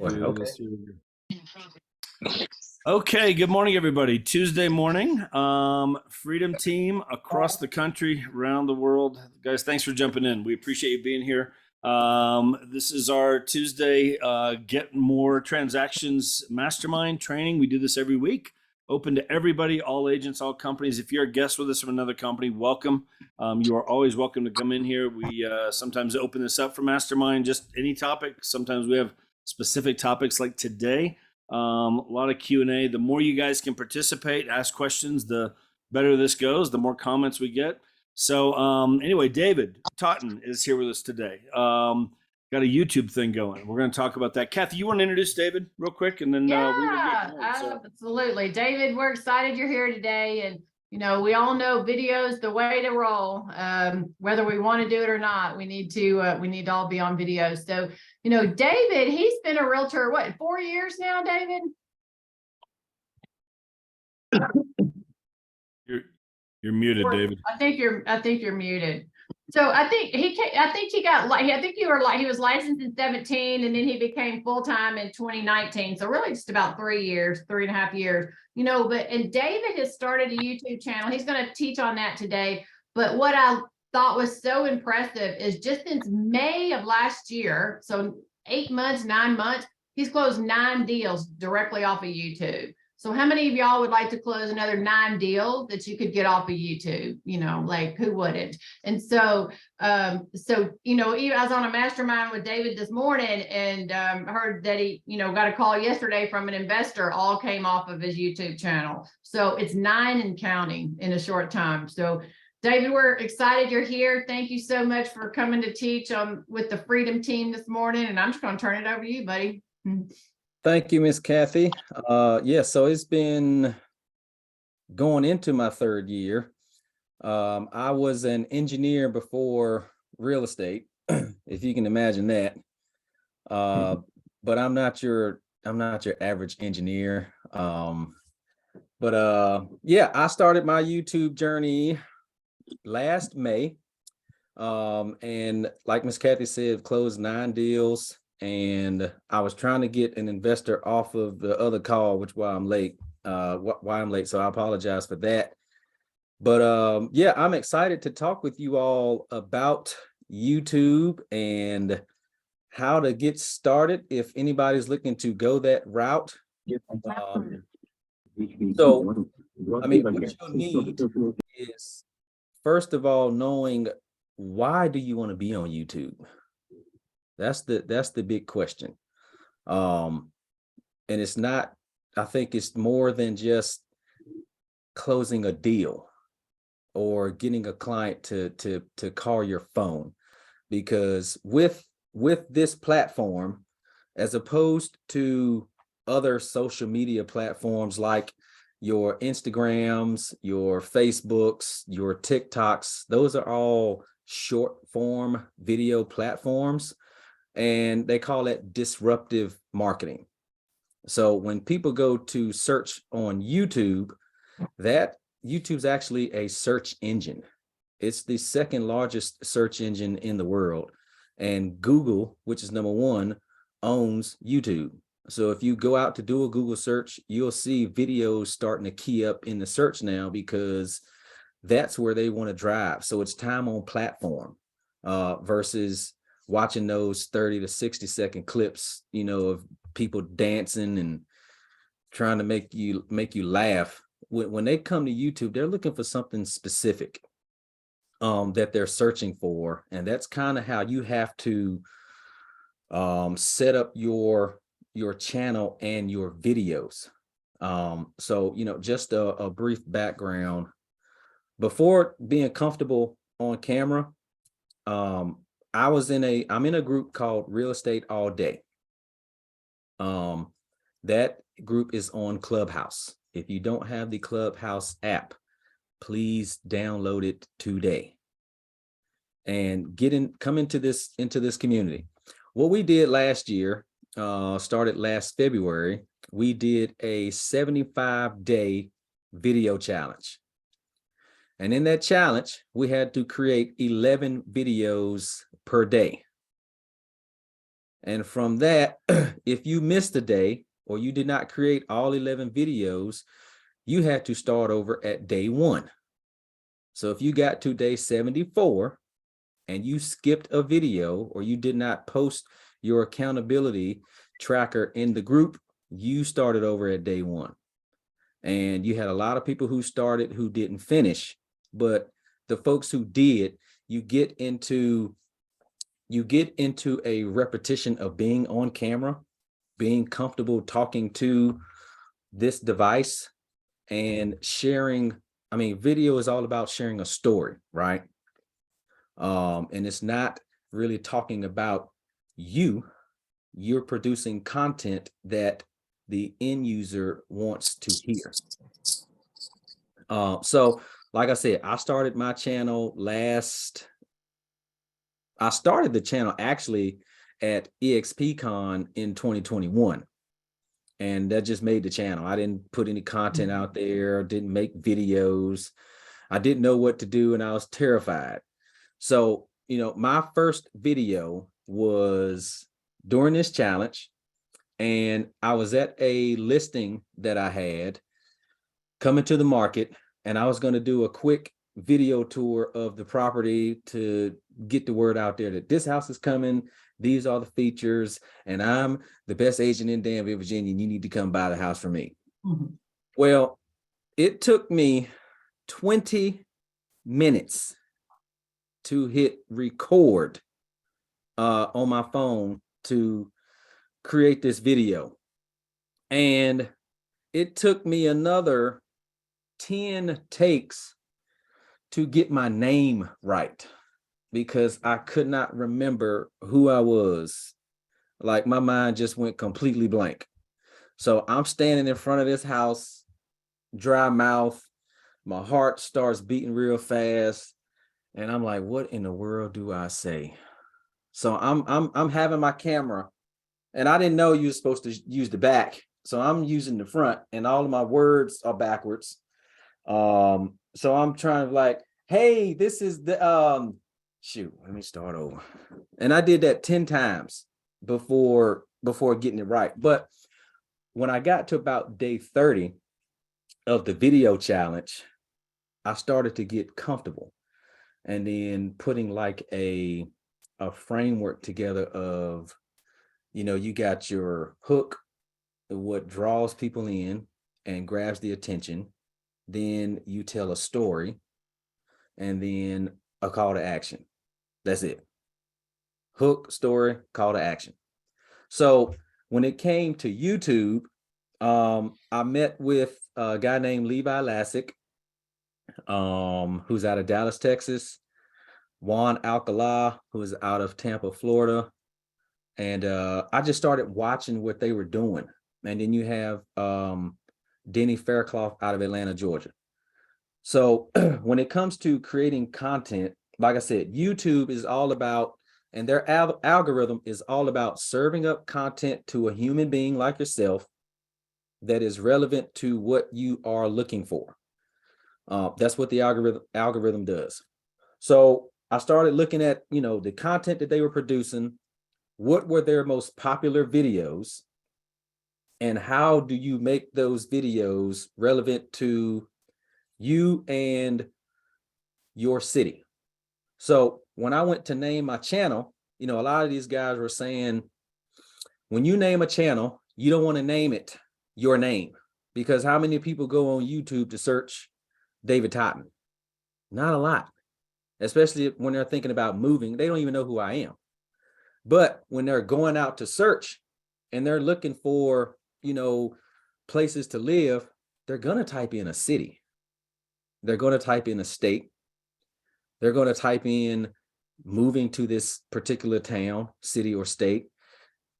Okay. Okay, good morning, everybody. Tuesday morning, Freedom Team across the country, around the world. Guys, thanks for jumping in. We appreciate you being here. This is our Tuesday Get More Transactions Mastermind training. We do this every week. Open to everybody, all agents, all companies. If you're a guest with us from another company, welcome. You are always welcome to come in here. We sometimes open this up for Mastermind, just any topic. Sometimes we have specific topics like today. A lot of Q&A. The more you guys can participate, ask questions, the better this goes, the more comments we get. So anyway, David Totten is here with us today. Got a YouTube thing going. We're going to talk about that. Kathy, you want to introduce David real quick? And then absolutely. David, we're excited you're here today. And, you know, we all know video's the way to roll. Whether we want to do it or not, we need to all be on video. So, you know, David, he's been a realtor, what, 4 years now, David? You're muted, David. I think you're muted. So I think he was licensed in 2017, and then he became full-time in 2019. So really just about 3 years, 3.5 years, you know, and David has started a YouTube channel. He's going to teach on that today. But what I thought was so impressive is just since May of last year, so 8 months, 9 months, he's closed 9 deals directly off of YouTube. So how many of y'all would like to close another 9 deals that you could get off of YouTube? You know, like who wouldn't? And so, you know, I was on a mastermind with David this morning and heard that he, you know, got a call yesterday from an investor, all came off of his YouTube channel. So it's 9 and counting in a short time. So David, we're excited you're here. Thank you so much for coming to teach with the Freedom Team this morning. And I'm just going to turn it over to you, buddy. Thank you, Miss Kathy. So it's been going into my 3rd year. I was an engineer before real estate, if you can imagine that. But I'm not your average engineer. I started my YouTube journey last May. And like Miss Kathy said, closed 9 deals. And I was trying to get an investor off of the other call, which why I'm late. So I apologize for that. But I'm excited to talk with you all about YouTube and how to get started if anybody's looking to go that route. What you'll need is, first of all, knowing why do you want to be on YouTube? That's the big question. And it's not, I think it's more than just closing a deal or getting a client to call your phone, because with this platform, as opposed to other social media platforms like your Instagrams, your Facebooks, your TikToks, those are all short form video platforms. And they call it disruptive marketing. So when people go to search on YouTube, that YouTube's actually a search engine. It's the 2nd largest search engine in the world. And Google, which is number 1, owns YouTube. So if you go out to do a Google search, you'll see videos starting to key up in the search now, because that's where they want to drive. So it's time on platform versus watching those 30 to 60 second clips, you know, of people dancing and trying to make you laugh. When they come to YouTube, they're looking for something specific that they're searching for. And that's kind of how you have to set up your channel and your videos. So, you know, just a brief background. Before being comfortable on camera, I'm in a group called Real Estate All Day. That group is on Clubhouse. If you don't have the Clubhouse app, please download it today and come into this community. What we did last year, started last February, we did a 75-day video challenge. And in that challenge, we had to create 11 videos per day. And from that, if you missed a day or you did not create all 11 videos, you had to start over at day 1. So if you got to day 74 and you skipped a video or you did not post your accountability tracker in the group, you started over at day 1. And you had a lot of people who started who didn't finish, but the folks who did, you get into a repetition of being on camera, being comfortable talking to this device and sharing. I mean, video is all about sharing a story, right? And it's not really talking about you. You're producing content that the end user wants to hear. So like I said, I started my channel I started the channel actually at EXPCon in 2021. And that just made the channel. I didn't put any content out there, didn't make videos. I didn't know what to do and I was terrified. So, my first video was during this challenge, and I was at a listing that I had coming to the market, and I was going to do a quick video tour of the property to get the word out there that this house is coming. These are the features, and I'm the best agent in Danville, Virginia, and you need to come buy the house from me. Mm-hmm. Well, it took me 20 minutes to hit record on my phone to create this video. And it took me another 10 takes to get my name right because I could not remember who I was. Like my mind just went completely blank. So I'm standing in front of this house, dry mouth, my heart starts beating real fast. And I'm like, what in the world do I say? So I'm having my camera, and I didn't know you were supposed to use the back. So I'm using the front, and all of my words are backwards. So I'm trying to like, hey, this is the shoot, let me start over. And I did that 10 times before getting it right. But when I got to about day 30 of the video challenge, I started to get comfortable. And then putting like a framework together of, you got your hook, what draws people in and grabs the attention. Then you tell a story and then a call to action. That's it. Hook, story, call to action. So when it came to YouTube, I met with a guy named Levi Lassick, who's out of Dallas, Texas. Juan Alcala, who's out of Tampa, Florida. And I just started watching what they were doing. And then you have Denny Faircloth out of Atlanta, Georgia. So when it comes to creating content, like I said, YouTube is all about, and their algorithm is all about serving up content to a human being like yourself that is relevant to what you are looking for. That's what the algorithm does. So I started looking at, the content that they were producing, what were their most popular videos, and how do you make those videos relevant to you and your city. So when I went to name my channel, a lot of these guys were saying, when you name a channel, you don't want to name it your name, because how many people go on YouTube to search David Totten? Not a lot. Especially when they're thinking about moving, they don't even know who I am. But when they're going out to search and they're looking for, places to live, they're going to type in a city. They're going to type in a state. They're going to type in moving to this particular town, city, or state.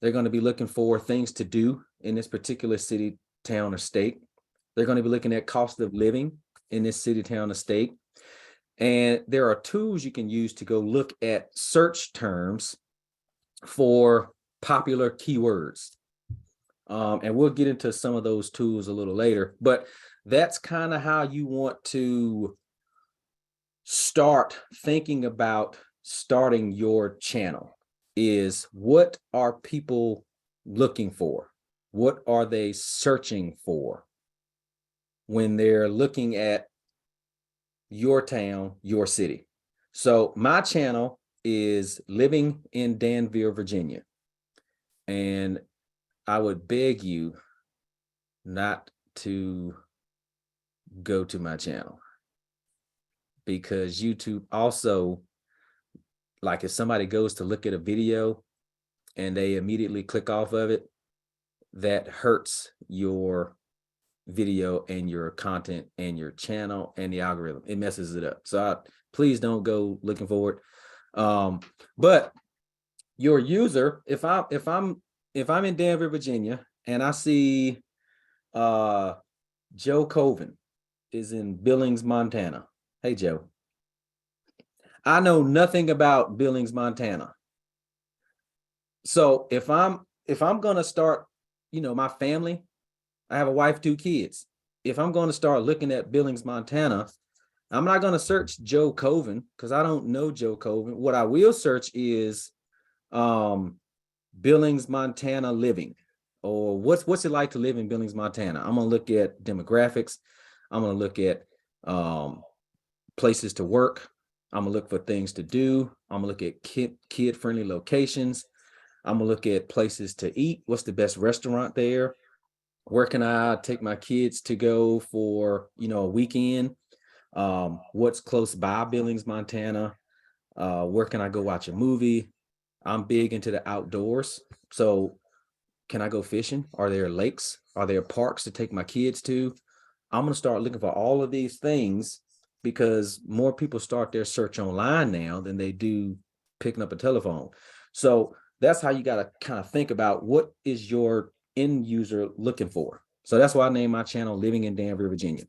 They're going to be looking for things to do in this particular city, town, or state. They're going to be looking at cost of living in this city, town, or state. And there are tools you can use to go look at search terms for popular keywords. And we'll get into some of those tools a little later, but that's kind of how you want to start thinking about starting your channel, is, what are people looking for? What are they searching for when they're looking at your town, your city? So my channel is Living in Danville, Virginia. And I would beg you not to go to my channel, because YouTube also, like if somebody goes to look at a video and they immediately click off of it, that hurts your video and your content and your channel and the algorithm. It messes it up. So please don't go looking for it. But your user, if I'm in Danville, Virginia, and I see Joe Coven is in Billings, Montana. Hey, Joe. I know nothing about Billings, Montana. So if I'm gonna start, my family, I have a wife, 2 kids. If I'm going to start looking at Billings, Montana, I'm not going to search Joe Coven because I don't know Joe Coven. What I will search is Billings, Montana living, or what's it like to live in Billings, Montana. I'm going to look at demographics. I'm going to look at places to work. I'm going to look for things to do. I'm going to look at kid-friendly locations. I'm going to look at places to eat. What's the best restaurant there? Where can I take my kids to go for, a weekend? What's close by Billings, Montana? Where can I go watch a movie? I'm big into the outdoors. So can I go fishing? Are there lakes? Are there parks to take my kids to? I'm going to start looking for all of these things, because more people start their search online now than they do picking up a telephone. So that's how you got to kind of think about, what is your end user looking for. So that's why I named my channel Living in Danville, Virginia.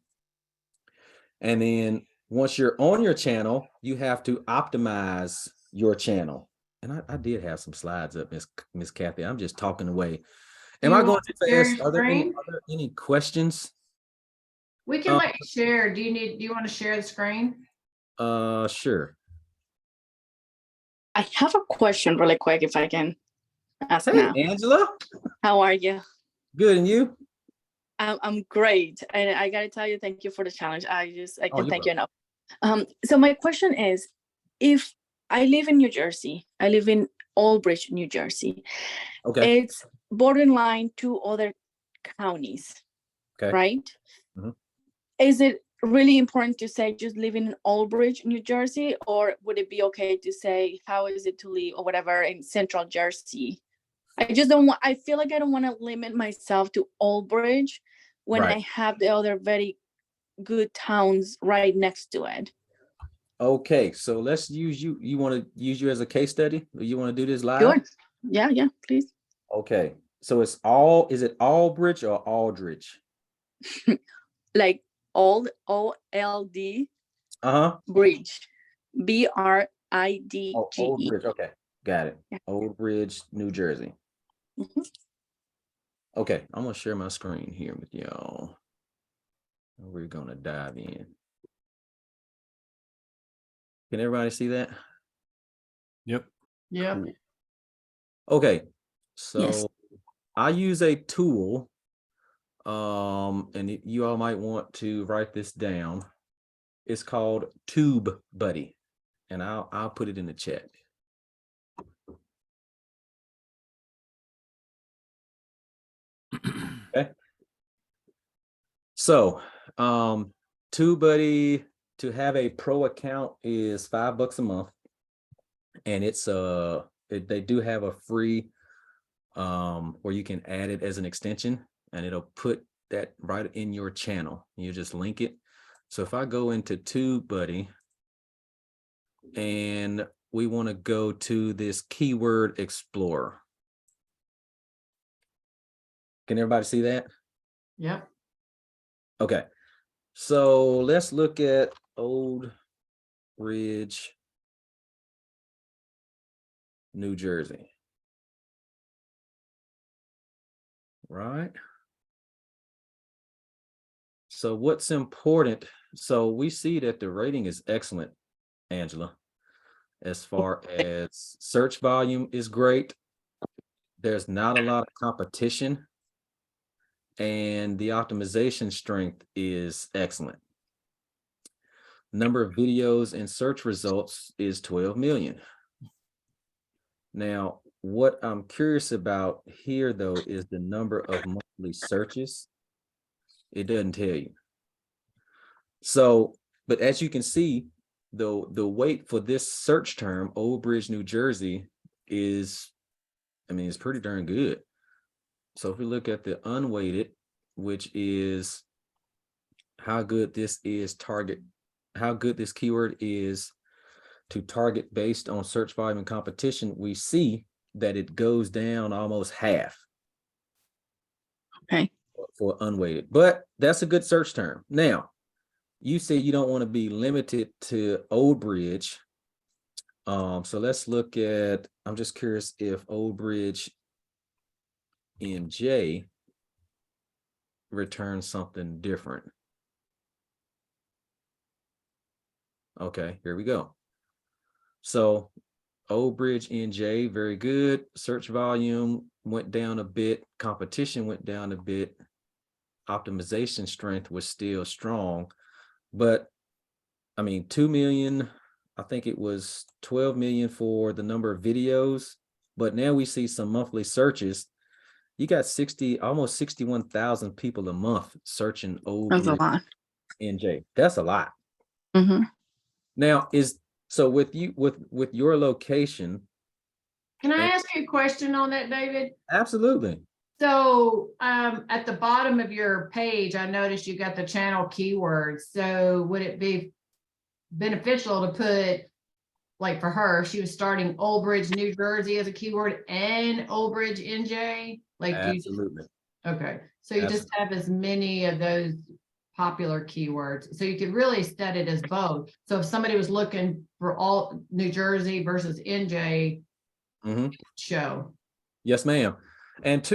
And then once you're on your channel, you have to optimize your channel. And I did have some slides up, Miss Kathy. I'm just talking away. Am I going too fast? Are there any questions? We can let you share. Do you want to share the screen? Sure. I have a question really quick, if I can ask Hey, now. Angela. How are you? Good, and you? I'm great. And I gotta tell you, thank you for the challenge. I can thank you enough. So my question is, if I live in New Jersey, I live in Aldbridge, New Jersey. Okay. It's borderline 2 other counties, Okay. right? Mhm. Is it really important to say just living in Aldbridge, New Jersey, or would it be okay to say how is it to live or whatever in Central Jersey? I just don't want, I feel like I don't want to limit myself to Aldbridge when Right. I have the other very good towns right next to it. Okay, so let's use you. You want to use you as a case study? Or you want to do this live? Sure. Yeah, please. Okay, so is it Aldbridge or Aldridge? Like OLD Bridge, BRIDGE. Old Bridge. Okay, got it. Yeah. Old Bridge, New Jersey. Mhm. Okay, I'm gonna share my screen here with y'all. We're gonna dive in. Can everybody see that? Yep. Yeah. Cool. Okay, so Yes. I use a tool, and you all might want to write this down. It's called TubeBuddy, and I'll put it in the chat. Okay. So, TubeBuddy, to have a pro account, is $5 a month, and it's they do have a free where you can add it as an extension, and it'll put that right in your channel. You just link it. So if I go into TubeBuddy and we want to go to this keyword explorer. Can everybody see that? Yep. Okay. So let's look at Old Bridge, New Jersey. Right. So what's important? So we see that the rating is excellent, Angela. As far as search volume is great. There's not a lot of competition, and the optimization strength is excellent. Number of videos and search results is 12 million. Now, what I'm curious about here, though, is the number of monthly searches. It doesn't tell you. So, but as you can see, the weight for this search term, Old Bridge, New Jersey, is, I mean, it's pretty darn good. So if we look at the unweighted, which is how good this is how good this keyword is to target based on search volume and competition, we see that it goes down almost half. Okay. For unweighted, but that's a good search term. Now, you say you don't want to be limited to Old Bridge. So let's look at, I'm just curious if Old Bridge NJ returns something different. Okay, here we go. So Old Bridge NJ, very good. Search volume went down a bit. Competition went down a bit. Optimization strength was still strong. But I mean, 2 million, I think it was 12 million for the number of videos. But now we see some monthly searches. You got almost 61,000 people a month searching Old That's a Bridge lot. NJ. That's a lot. Mm-hmm. Now with your location. Can I ask you a question on that, David? Absolutely. So at the bottom of your page, I noticed you got the channel keywords. So would it be beneficial to put, like for her, she was starting Old Bridge, New Jersey as a keyword and Old Bridge, NJ? Like, Absolutely. Okay. So you just have as many of those popular keywords. So you could really set it as both. So if somebody was looking for all New Jersey versus NJ, show. Yes, ma'am. And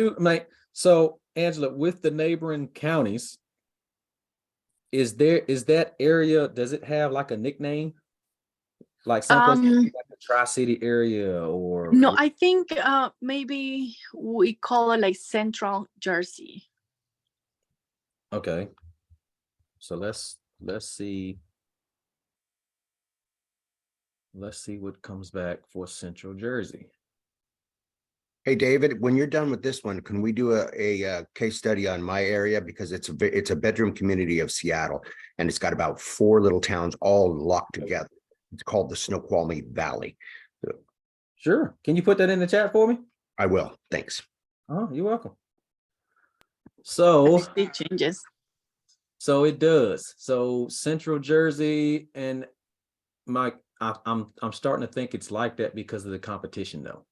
so Angela, with the neighboring counties, is that area, does it have like a nickname? Like someplace like the Tri-City area or No, I think maybe we call it like Central Jersey. Okay. So let's see. Let's see what comes back for Central Jersey. Hey, David, when you're done with this one, can we do a case study on my area? Because it's a bedroom community of Seattle, and it's got about 4 little towns all locked together. It's called the Snoqualmie Valley. Sure. Can you put that in the chat for me? I will. Thanks. Oh, you're welcome. So It changes. So it does. So Central Jersey, and Mike, I'm starting to think it's like that because of the competition, though.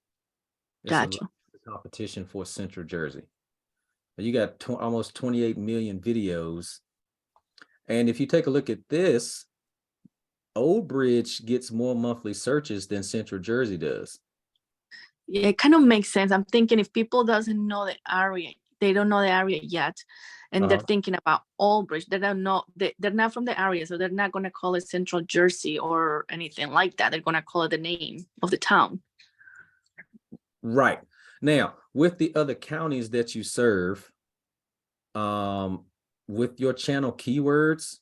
Gotcha. Competition for Central Jersey. You got almost 28 million videos, and if you take a look at this, Old Bridge gets more monthly searches than Central Jersey does. Yeah, it kind of makes sense. I'm thinking if people doesn't know the area, they don't know the area yet, and they're thinking about Old Bridge, they're not from the area, so they're not going to call it Central Jersey or anything like that. They're going to call it the name of the town. Right. Now, with the other counties that you serve, with your channel keywords,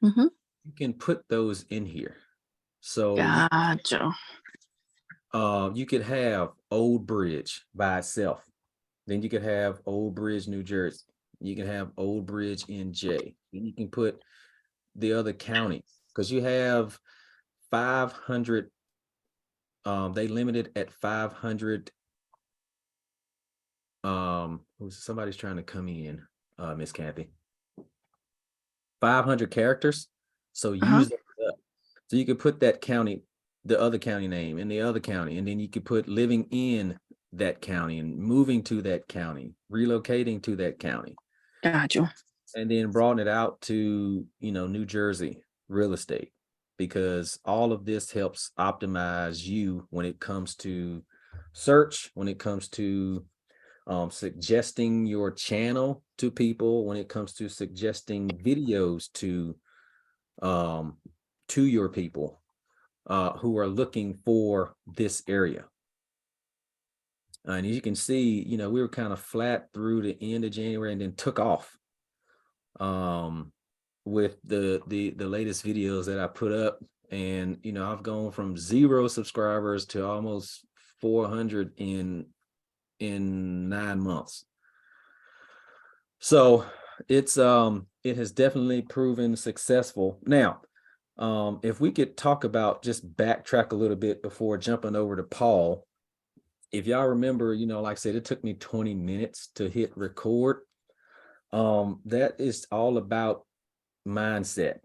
you can put those in here. So gotcha. You could have Old Bridge by itself. Then you could have Old Bridge, New Jersey. You can have Old Bridge NJ. And you can put the other counties, because you have 500. They limited at 500. Somebody's trying to come in, Miss Kathy. 500 characters. So use them up. So you could put that county, the other county name, in the other county, and then you could put living in that county and moving to that county, relocating to that county. Gotcha. And then broaden it out to, New Jersey real estate, because all of this helps optimize you when it comes to search, when it comes to suggesting your channel to people, when it comes to suggesting videos to your people. who are looking for this area. And as you can see, you know, we were kind of flat through the end of January and then took off with the latest videos that I put up. And, you know, I've gone from 0 subscribers to almost 400 in 9 months. So it's it has definitely proven successful. Now, if we could talk about, just backtrack a little bit before jumping over to Paul. If y'all remember, you know, like I said, it took me 20 minutes to hit record. That is all about mindset,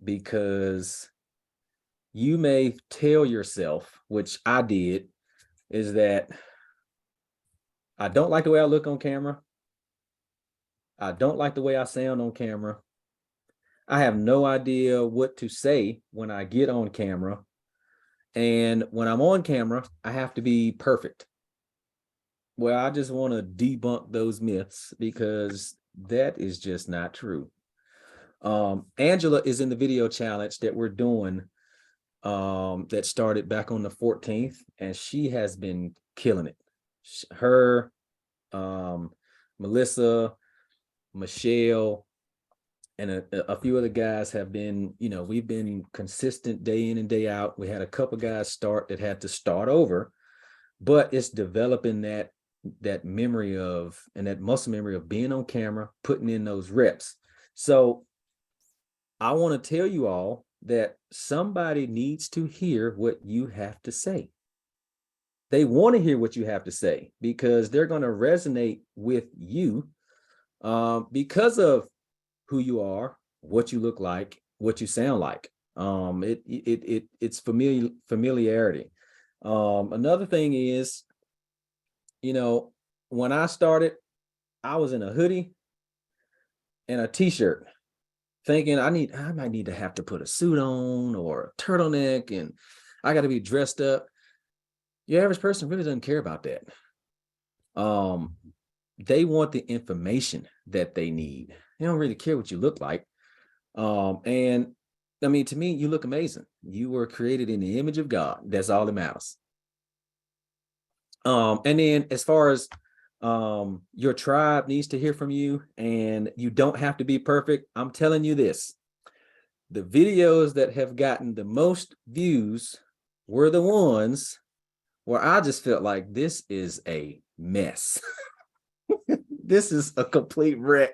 because you may tell yourself, which I did, is that I don't like the way I look on camera. I don't like the way I sound on camera. I have no idea what to say when I get on camera. And when I'm on camera, I have to be perfect. Well, I just want to debunk those myths, because that is just not true. Angela is in the video challenge that we're doing, that started back on the 14th, and she has been killing it. Her, Melissa, Michelle, and a few other guys have been, you know, we've been consistent day in and day out. We had a couple guys start that had to start over, but it's developing that memory of, and that muscle memory of being on camera, putting in those reps. So I want to tell you all that somebody needs to hear what you have to say. They want to hear what you have to say, because they're going to resonate with you because of who you are, what you look like, what you sound like. It's familiarity. Another thing is, you know, when I started, I was in a hoodie and a t-shirt, thinking I might need to have to put a suit on or a turtleneck, and I got to be dressed up. Your average person really doesn't care about that. They want the information that they need. They don't really care what you look like. And I mean, to me, you look amazing. You were created in the image of God. That's all that matters. And then as far as your tribe needs to hear from you, and you don't have to be perfect, I'm telling you this: the videos that have gotten the most views were the ones where I just felt like, this is a mess. This is a complete wreck.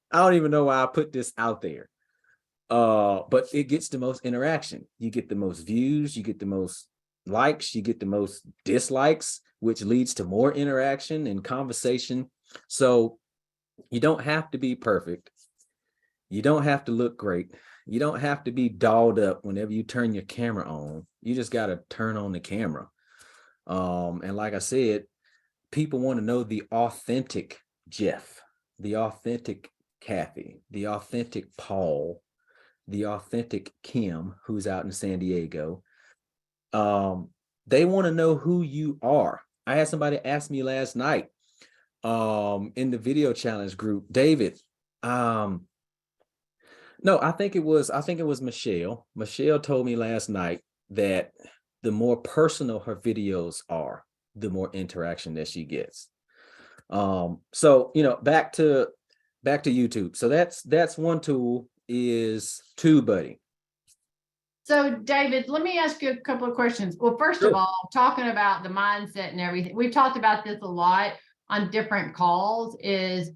I don't even know why I put this out there. But it gets the most interaction. You get the most views, you get the most likes, you get the most dislikes, which leads to more interaction and conversation. So you don't have to be perfect. You don't have to look great. You don't have to be dolled up whenever you turn your camera on. You just got to turn on the camera. And like I said, people want to know the authentic Jeff, the authentic Kathy, the authentic Paul, the authentic Kim, who's out in San Diego. They want to know who you are. I had somebody ask me last night in the video challenge group, David, no, I think it was Michelle. Michelle told me last night that the more personal her videos are, the more interaction that she gets. So, you know, back to YouTube. So that's one tool, is TubeBuddy. So David, let me ask you a couple of questions. Well, first of all, talking about the mindset and everything, we've talked about this a lot on different calls. Is,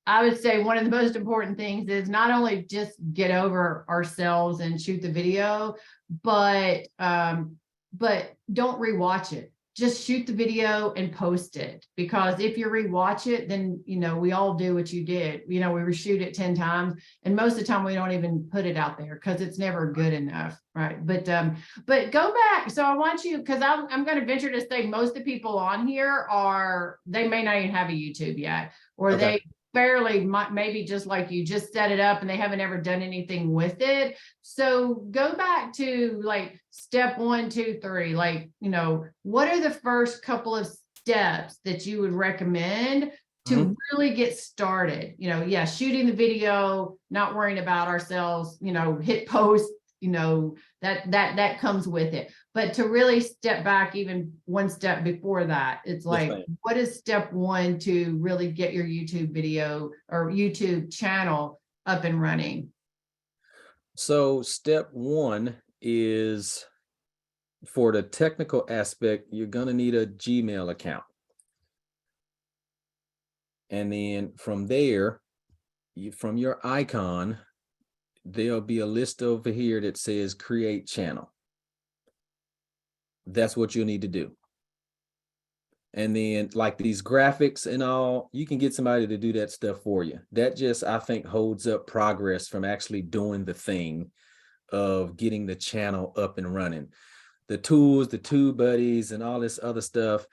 I would say, one of the most important things is not only just get over ourselves and shoot the video, but don't rewatch it. Just shoot the video and post it, because if you rewatch it, then, you know, we all do what you did. You know, we reshoot it 10 times, and most of the time we don't even put it out there because it's never good enough, right? But go back. So I want you, because I'm going to venture to say most of the people on here they may not even have a YouTube yet, or Okay. they barely, maybe just like you, just set it up and they haven't ever done anything with it. So go back to like step 1, 2, 3, like, you know, what are the first couple of steps that you would recommend to really get started? You know, yeah, shooting the video, not worrying about ourselves, you know, hit post, you know, that comes with it. But to really step back even one step before that, it's like, ma'am. what is step one to really get your YouTube video or YouTube channel up and running? So step one is, for the technical aspect, you're going to need a Gmail account. And then from there, from your icon, there'll be a list over here that says create channel. That's what you'll need to do. And then like these graphics and all, you can get somebody to do that stuff for you. That just, I think, holds up progress from actually doing the thing of getting the channel up and running. The tools, the TubeBuddies and all this other stuff,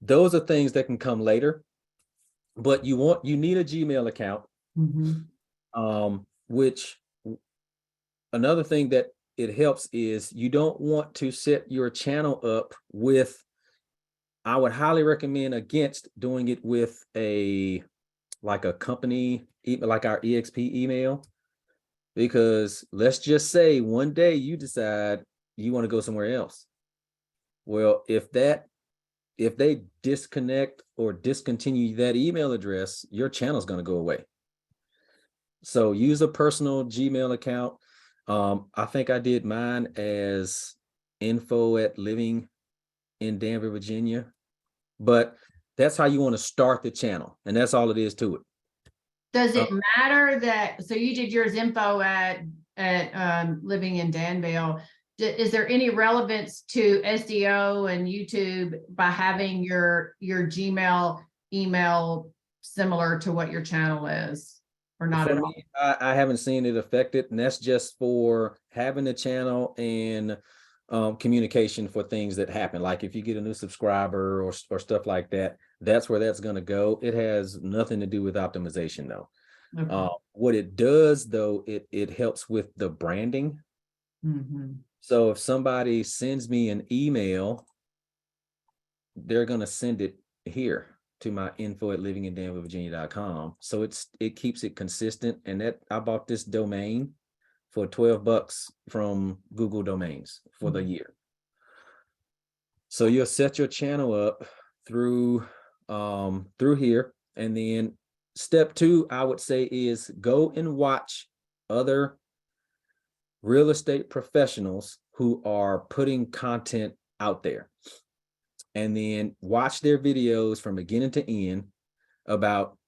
those are things that can come later. But you need a Gmail account. Which another thing that it helps is you don't want to set your channel up with, I would highly recommend against doing it with like a company, like our EXP email, because let's just say one day you decide you want to go somewhere else. Well, if they disconnect or discontinue that email address, your channel is going to go away. So use a personal Gmail account. I think I did mine as info@living in Danville, Virginia. But that's how you want to start the channel. And that's all it is to it. Does it matter that, so you did yours info at living in Danville. Is there any relevance to SEO and YouTube by having your Gmail email similar to what your channel is, or not at all? Me, I haven't seen it affected, and that's just for having a channel and communication for things that happen. Like if you get a new subscriber or stuff like that, that's where that's going to go. It has nothing to do with optimization though. Okay. What it does though, it helps with the branding. So if somebody sends me an email, they're going to send it here to my info@livingindanvillevirginia.com. So it keeps it consistent. And that I bought this domain for $12 from Google Domains for the year. So you'll set your channel up through here. And then step two, I would say, is go and watch other real estate professionals who are putting content out there. And then watch their videos from beginning to end about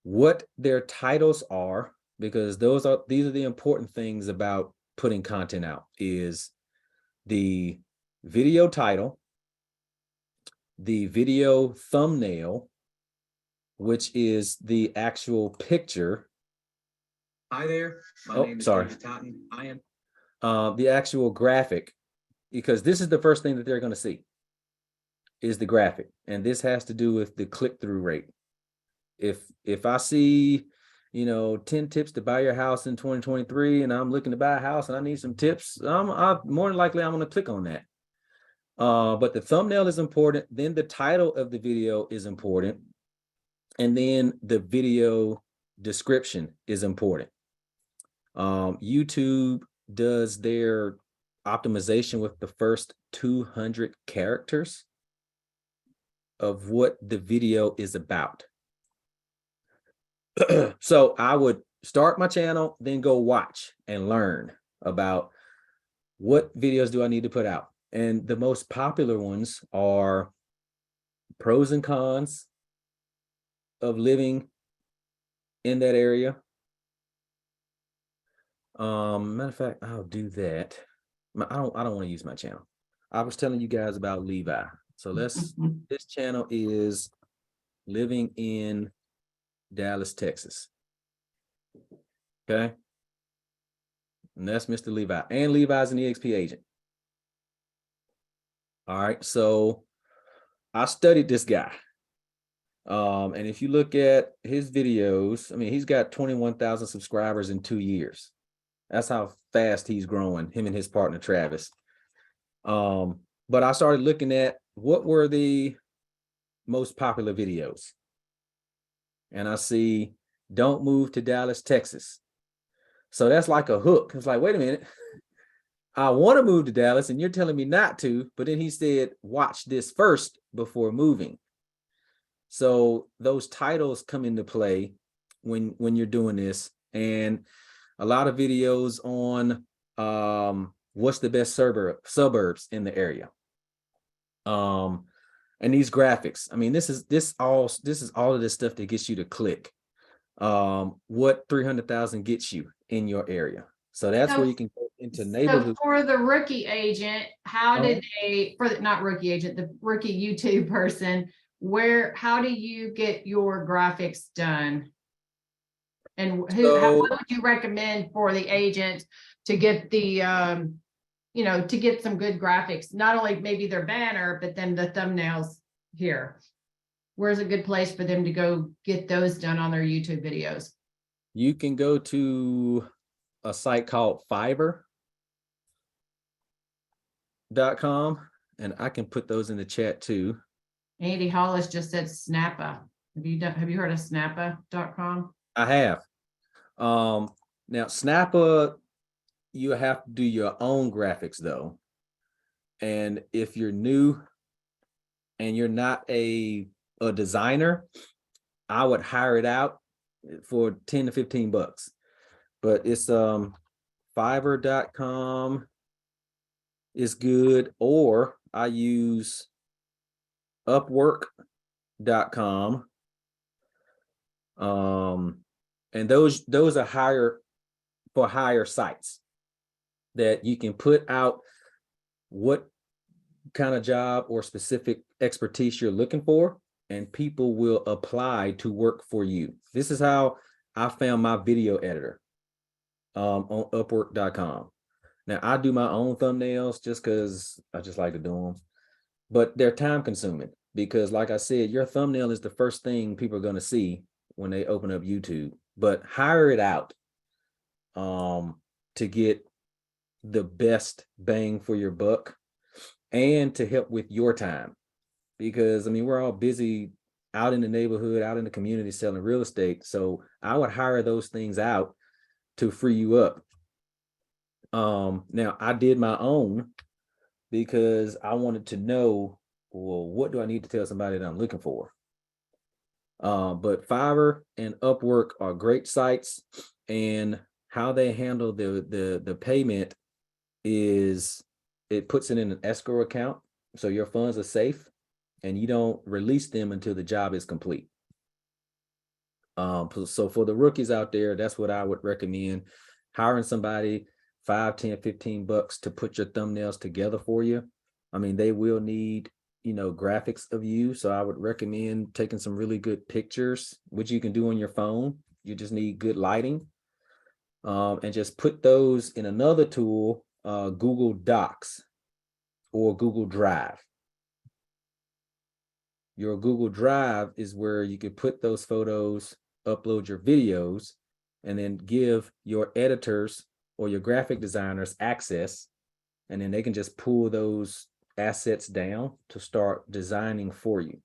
what their titles are, because these are the important things about putting content out, is the video title, the video thumbnail, which is the actual picture. Hi there, my name is David Totten. I am the actual graphic, because this is the first thing that they're going to see is the graphic. And this has to do with the click-through rate. If I see, 10 tips to buy your house in 2023, and I'm looking to buy a house and I need some tips, I'm more than likely I'm going to click on that. But the thumbnail is important. Then the title of the video is important. And then the video description is important. YouTube does their optimization with the first 200 characters of what the video is about. So I would start my channel, then go watch and learn about what videos do I need to put out. And the most popular ones are pros and cons of living in that area. Matter of fact, I'll do that. I don't want to use my channel. I was telling you guys about Levi. So this channel is living in Dallas, Texas. Okay. And that's Mr. Levi. And Levi's an EXP agent. All right. So I studied this guy. And if you look at his videos, I mean, he's got 21,000 subscribers in 2 years. That's how fast he's growing, him and his partner, Travis. But I started looking at what were the most popular videos. And I see, don't move to Dallas, Texas. So that's like a hook. It's like, wait a minute. I want to move to Dallas and you're telling me not to, but then he said, watch this first before moving. So those titles come into play when you're doing this, and a lot of videos on what's the best suburbs in the area. And these graphics, I mean, this is all of this stuff that gets you to click. What 300,000 gets you in your area. So that's where you can go into neighborhood. So for the rookie agent, how did they, not rookie agent, the rookie YouTube person, how do you get your graphics done? And what would you recommend for the agent to get the, to get some good graphics, not only maybe their banner, but then the thumbnails here? Where's a good place for them to go get those done on their YouTube videos? You can go to a site called Fiverr.com, and I can put those in the chat too. Andy Hollis just said Snappa. Have you heard of Snappa.com? I have. Now Snappa, you have to do your own graphics though. And if you're new and you're not a designer, I would hire it out for 10 to 15 bucks. But it's Fiverr.com is good, or I use Upwork.com. And those are higher sites that you can put out what kind of job or specific expertise you're looking for, and people will apply to work for you. This is how I found my video editor on Upwork.com. Now I do my own thumbnails just because I just like to do them, but they're time consuming because, like I said, your thumbnail is the first thing people are going to see when they open up YouTube. But hire it out to get the best bang for your buck and to help with your time. Because I mean, we're all busy out in the neighborhood, out in the community selling real estate. So I would hire those things out to free you up. Now I did my own because I wanted to know, well, what do I need to tell somebody that I'm looking for? But Fiverr and Upwork are great sites, and how they handle the payment is it puts it in an escrow account. So your funds are safe and you don't release them until the job is complete. So for the rookies out there, that's what I would recommend. Hiring somebody 5, 10, 15 bucks to put your thumbnails together for you. I mean, they will need, graphics of you. So I would recommend taking some really good pictures, which you can do on your phone. You just need good lighting. And just put those in another tool, Google Docs or Google Drive. Your Google Drive is where you can put those photos, upload your videos, and then give your editors or your graphic designers access, and then they can just pull those assets down to start designing for you.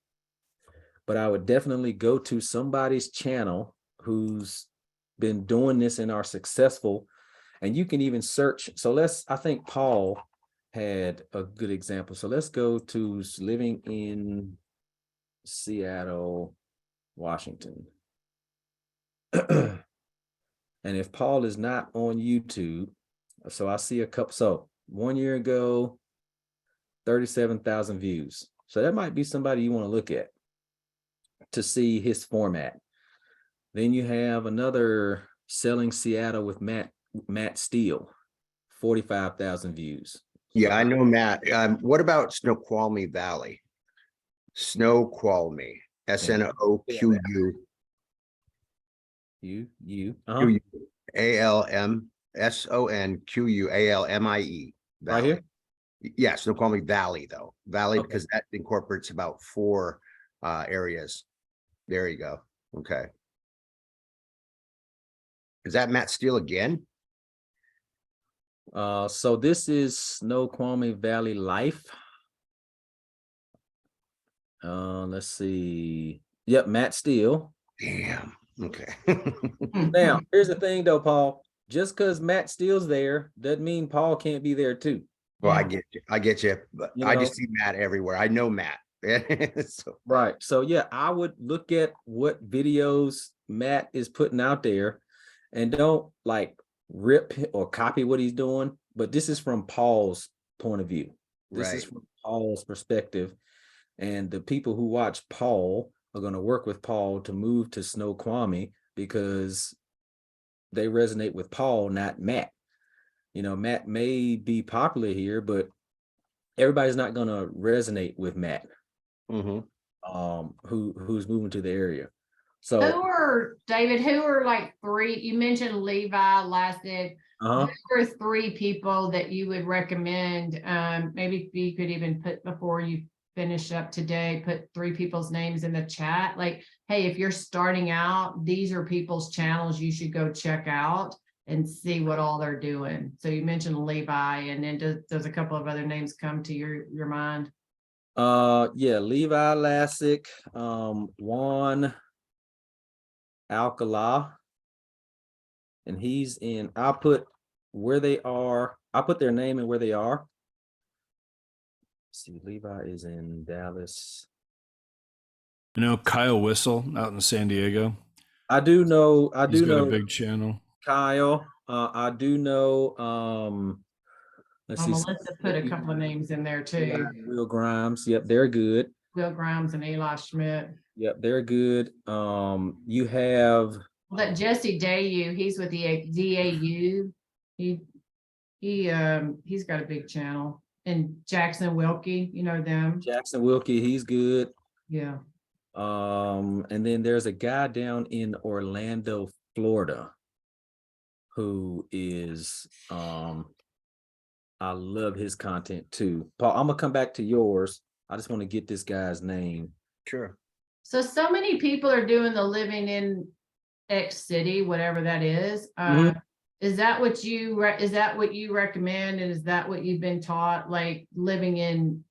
But I would definitely go to somebody's channel who's been doing this and are successful, and you can even search. So I think Paul had a good example. So let's go to living in Seattle, Washington. And if Paul is not on YouTube, so I see a couple. So 1 year ago, 37,000 views. So that might be somebody you want to look at to see his format. Then you have another Selling Seattle with Matt Steele, 45,000 views. Yeah, I know Matt. What about Snoqualmie Valley? Snoqualmie, SNOQU. ALMSONQUALMIE. Right here? Yeah, Snoqualmie Valley, though. Valley, Okay. because that incorporates about 4 areas. There you go. Okay. Is that Matt Steele again? So this is Snoqualmie Valley Life. Let's see. Yep, Matt Steele. Damn. Okay. Now, here's the thing though, Paul. just because Matt Steele's there doesn't mean Paul can't be there too. Well, I Yeah. get you. I get you. But You I know? just see Matt everywhere. I know Matt. So, Right. So yeah, I would look at what videos Matt is putting out there and don't like rip or copy what he's doing, but this is from Paul's point of view. This is right. from Paul's perspective. And the people who watch Paul are going to work with Paul to move to Snoqualmie because they resonate with Paul, not Matt. You know, Matt may be popular here, but everybody's not going to resonate with Matt. Mm-hmm. Who's moving to the area. Who So are, David, who are like three, you mentioned Levi, Lasted. Who are three people that you would recommend? Maybe you could even put, before you finish up today, put three people's names in the chat. Like, hey, if you're starting out, these are people's channels you should go check out and see what all they're doing. So you mentioned Levi, and then does a couple of other names come to your mind? yeah, Levi Lassick, Juan Alcala, and he's in, I'll put where they are, I'll put their name and where they are. Let's see, Levi is in Dallas. You know, Kyle Whistle out in San Diego. I do know He's got a big channel. Kyle. I do know let's see, Melissa put a couple of names in there too. Will Grimes. Yep, they're good. Will Grimes and Eli Schmidt. Yep, they're good. You have That Jesse Dayu, he's with the DAU. He's got a big channel. And Jackson Wilkie, you know them. Jackson Wilkie, he's good. Yeah. And then there's a guy down in Orlando, Florida, who is I love his content too. Paul, I'm gonna come back to yours. I just want to get this guy's name. Sure. So many people are doing the living in X city, whatever that is. Is that what you recommend? And is that what you've been taught? Like living in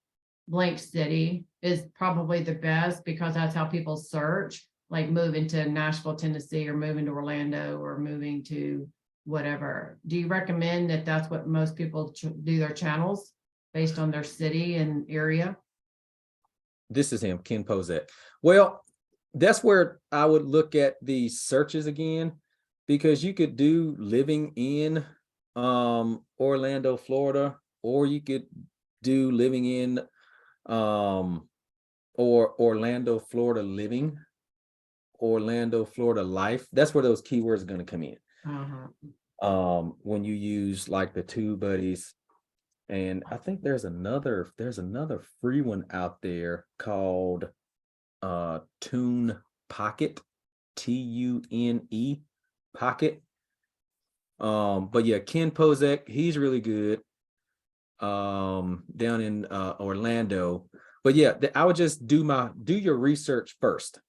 blank city is probably the best because that's how people search, like moving to Nashville, Tennessee, or moving to Orlando, or moving to whatever. Do you recommend that that's what most people do their channels based on their city and area? This is him, Ken Posek. Well, that's where I would look at the searches again, because you could do living in Orlando, Florida, or you could do living in or Orlando, Florida living, Orlando, Florida life. That's where those keywords are going to come in. When you use like the TubeBuddies, and I think there's another free one out there called Tune Pocket, TUNE Pocket. But yeah, Ken Posek, he's really good down in Orlando. But yeah, I would just do your research first.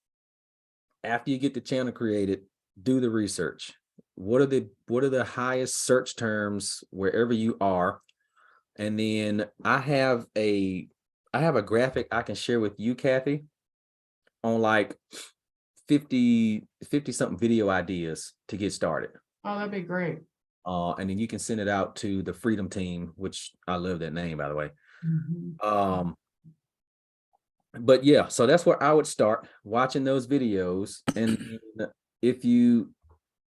After you get the channel created, do the research. What are the highest search terms wherever you are? And then I have a graphic I can share with you, Kathy, on like 50 something video ideas to get started. Oh, that'd be great. And then you can send it out to the Freedom Team, which I love that name, by the way. But yeah, so that's where I would start watching those videos. And if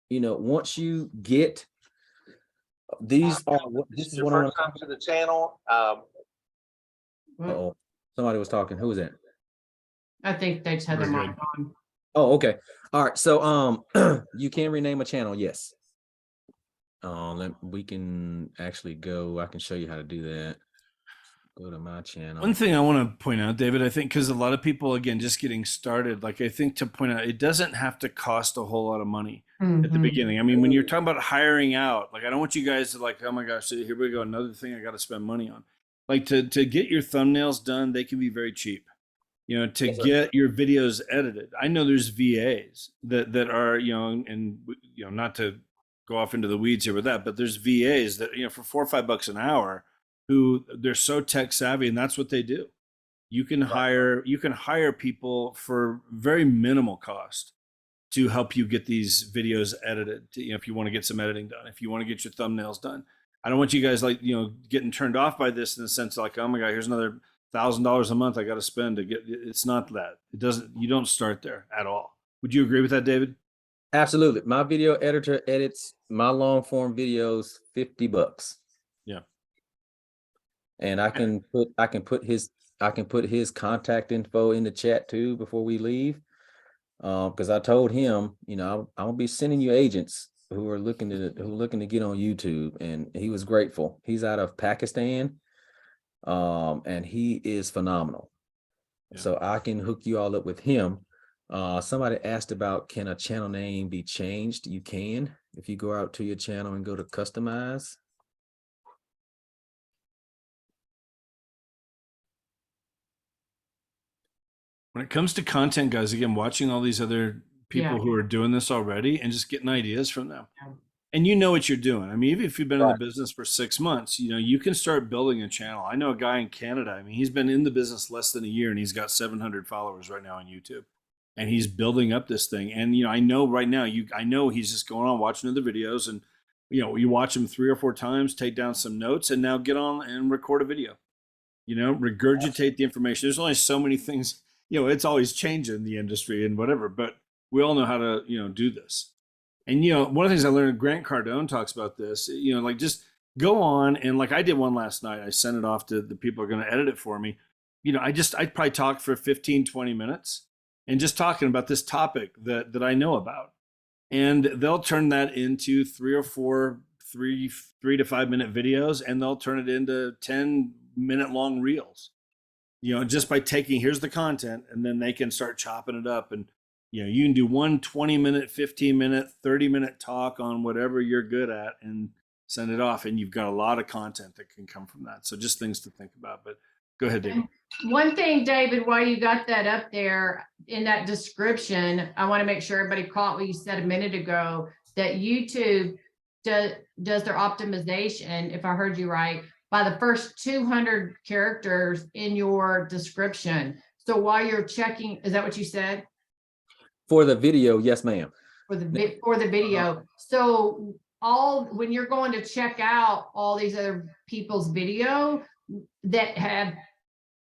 once you get these this is what I want to come to the channel. Uh-oh, somebody was talking. Who was that? I think they just had their Very mic good. on. Oh, okay. All right. So you can rename a channel, yes. We can actually go, I can show you how to do that. Go to my channel. One thing I want to point out, David, I think because a lot of people, again, just getting started, like I think to point out, it doesn't have to cost a whole lot of money at the beginning. I mean, when you're talking about hiring out, like I don't want you guys to like, oh my gosh, here we go, another thing I got to spend money on. Like to get your thumbnails done, they can be very cheap. To get your videos edited. I know there's VAs that are, and not to go off into the weeds here with that, but there's VAs that, for $4 or $5 an hour, who they're so tech savvy, and that's what they do. You can hire people for very minimal cost to help you get these videos edited. If you want to get some editing done, if you want to get your thumbnails done. I don't want you guys getting turned off by this in the sense like, oh my God, here's another $1,000 a month I got to spend to get. It's not that. You don't start there at all. Would you agree with that, David? Absolutely. My video editor edits my long form videos $50. Yeah. And I can put his contact info in the chat too before we leave. Because I told him, I'll be sending you agents who are looking to get on YouTube, and he was grateful. He's out of Pakistan, and he is phenomenal. Yeah. So I can hook you all up with him. Somebody asked about, can a channel name be changed? You can, if you go out to your channel and go to customize. When it comes to content, guys, again, watching all these other people who are doing this already and just getting ideas from them. Yeah. And you know what you're doing. I mean, even if you've been in the business for 6 months, you can start building a channel. I know a guy in Canada. I mean, he's been in the business less than a year and he's got 700 followers right now on YouTube. And he's building up this thing. And, I know right now, I know he's just going on watching other videos and, you watch him 3 or 4 times, take down some notes, and now get on and record a video, regurgitate the information. There's only so many things, it's always changing in the industry and whatever, but we all know how to, do this. And, one of the things I learned, Grant Cardone talks about this, just go on. And like I did one last night, I sent it off to the people who are going to edit it for me. I'd probably talk for 15, 20 minutes and just talking about this topic that I know about. And they'll turn that into 3 or 4, 3 to 5 minute videos, and they'll turn it into 10-minute long reels. Just by taking, here's the content, and then they can start chopping it up. And, you can do one 20-minute, 15-minute, 30-minute talk on whatever you're good at and send it off. And you've got a lot of content that can come from that. So just things to think about. But go ahead, David. One thing, David, while you got that up there in that description, I want to make sure everybody caught what you said a minute ago, that YouTube does their optimization, if I heard you right, by the first 200 characters in your description. So while you're checking, is that what you said? For the video, yes, ma'am. For the video. So when you're going to check out all these other people's video that have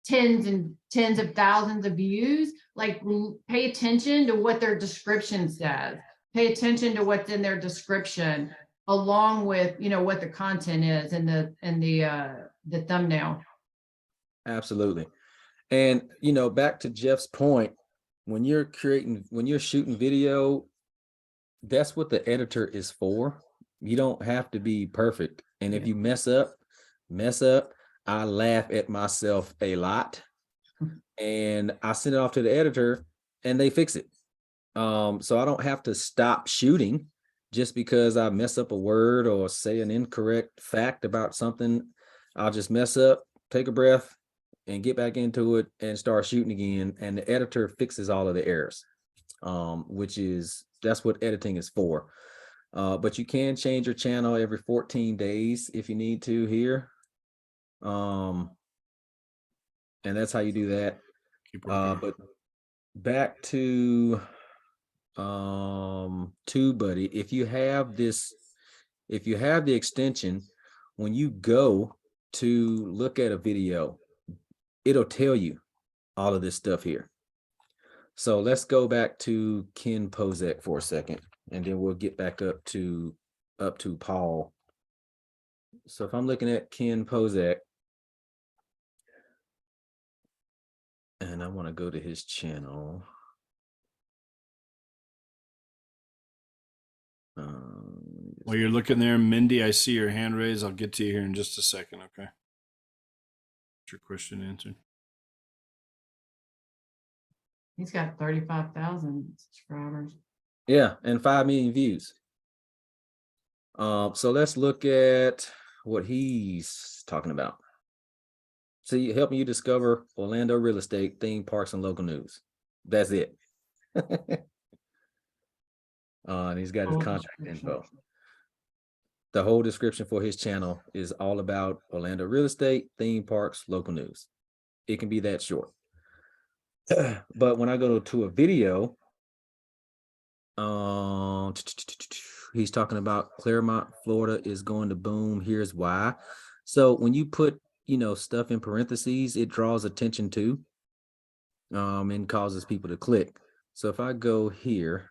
tens and tens of thousands of views, like pay attention to what their description says. Pay attention to what's in their description, along with what the content is and the thumbnail. Absolutely. And back to Jeff's point, when you're shooting video, that's what the editor is for. You don't have to be perfect. And if you mess up, I laugh at myself a lot, and I send it off to the editor and they fix it. So I don't have to stop shooting just because I mess up a word or say an incorrect fact about something. I'll just mess up, take a breath, and get back into it and start shooting again. And the editor fixes all of the errors, that's what editing is for. But you can change your channel every 14 days if you need to here. And that's how you do that. But back to TubeBuddy, if you have the extension, when you go to look at a video, it'll tell you all of this stuff here. So let's go back to Ken Pozek for a second, and then we'll get back up to Paul. So if I'm looking at Ken Pozek, and I want to go to his channel. While you're looking there, Mindy, I see your hand raised. I'll get to you here in just a second, okay? Get your question answered. He's got 35,000 subscribers. Yeah, and 5 million views. So let's look at what he's talking about. See, helping you discover Orlando real estate, theme parks, and local news. That's it. And he's got his contact info. The whole description for his channel is all about Orlando real estate, theme parks, local news. It can be that short. But when I go to a video, He's talking about Claremont, Florida is going to boom. Here's why. So when you put, stuff in parentheses, it draws attention to, and causes people to click. So if I go here,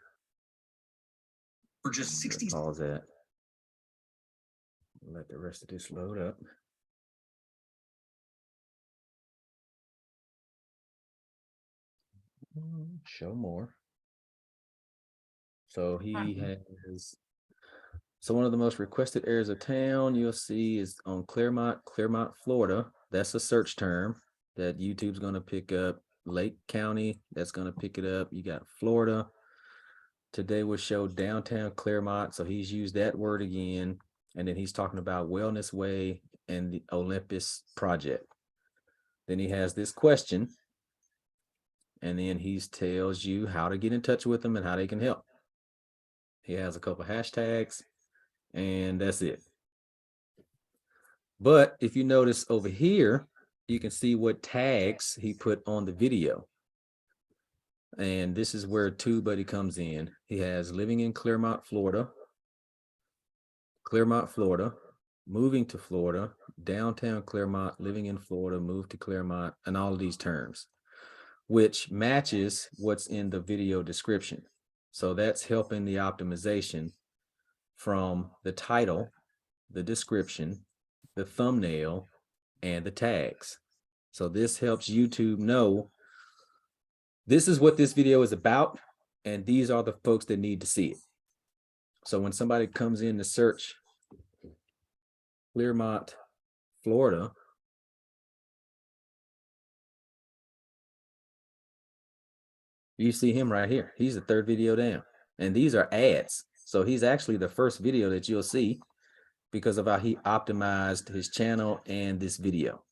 For just 60. pause that. Let the rest of this load up. Show more. So he has, so one of the most requested areas of town you'll see is on Claremont, Florida. That's a search term that YouTube's going to pick up. Lake County, that's going to pick it up. You got Florida. Today will show downtown Claremont. So he's used that word again. And then he's talking about Wellness Way and the Olympus project. Then he has this question. And then he tells you how to get in touch with them and how they can help. He has a couple hashtags and that's it. But if you notice over here, you can see what tags he put on the video. And this is where TubeBuddy comes in. He has living in Claremont, Florida, moving to Florida, downtown Claremont, living in Florida, move to Claremont, and all of these terms, which matches what's in the video description. So that's helping the optimization from the title, the description, the thumbnail, and the tags. So this helps YouTube know this is what this video is about, and these are the folks that need to see it. So when somebody comes in to search Claremont, Florida, you see him right here. He's the third video down, and these are ads. So he's actually the first video that you'll see because of how he optimized his channel and this video.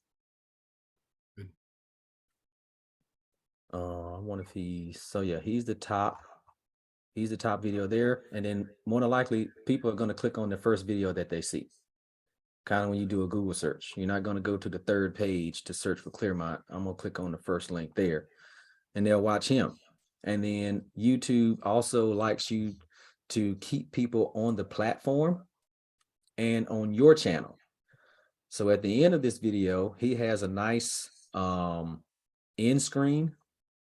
I wonder if he's the top video there. And then more than likely, people are going to click on the first video that they see. Kind of when you do a Google search, you're not going to go to the third page to search for Claremont. I'm going to click on the first link there and they'll watch him. And then YouTube also likes you to keep people on the platform and on your channel. So at the end of this video, he has a nice end screen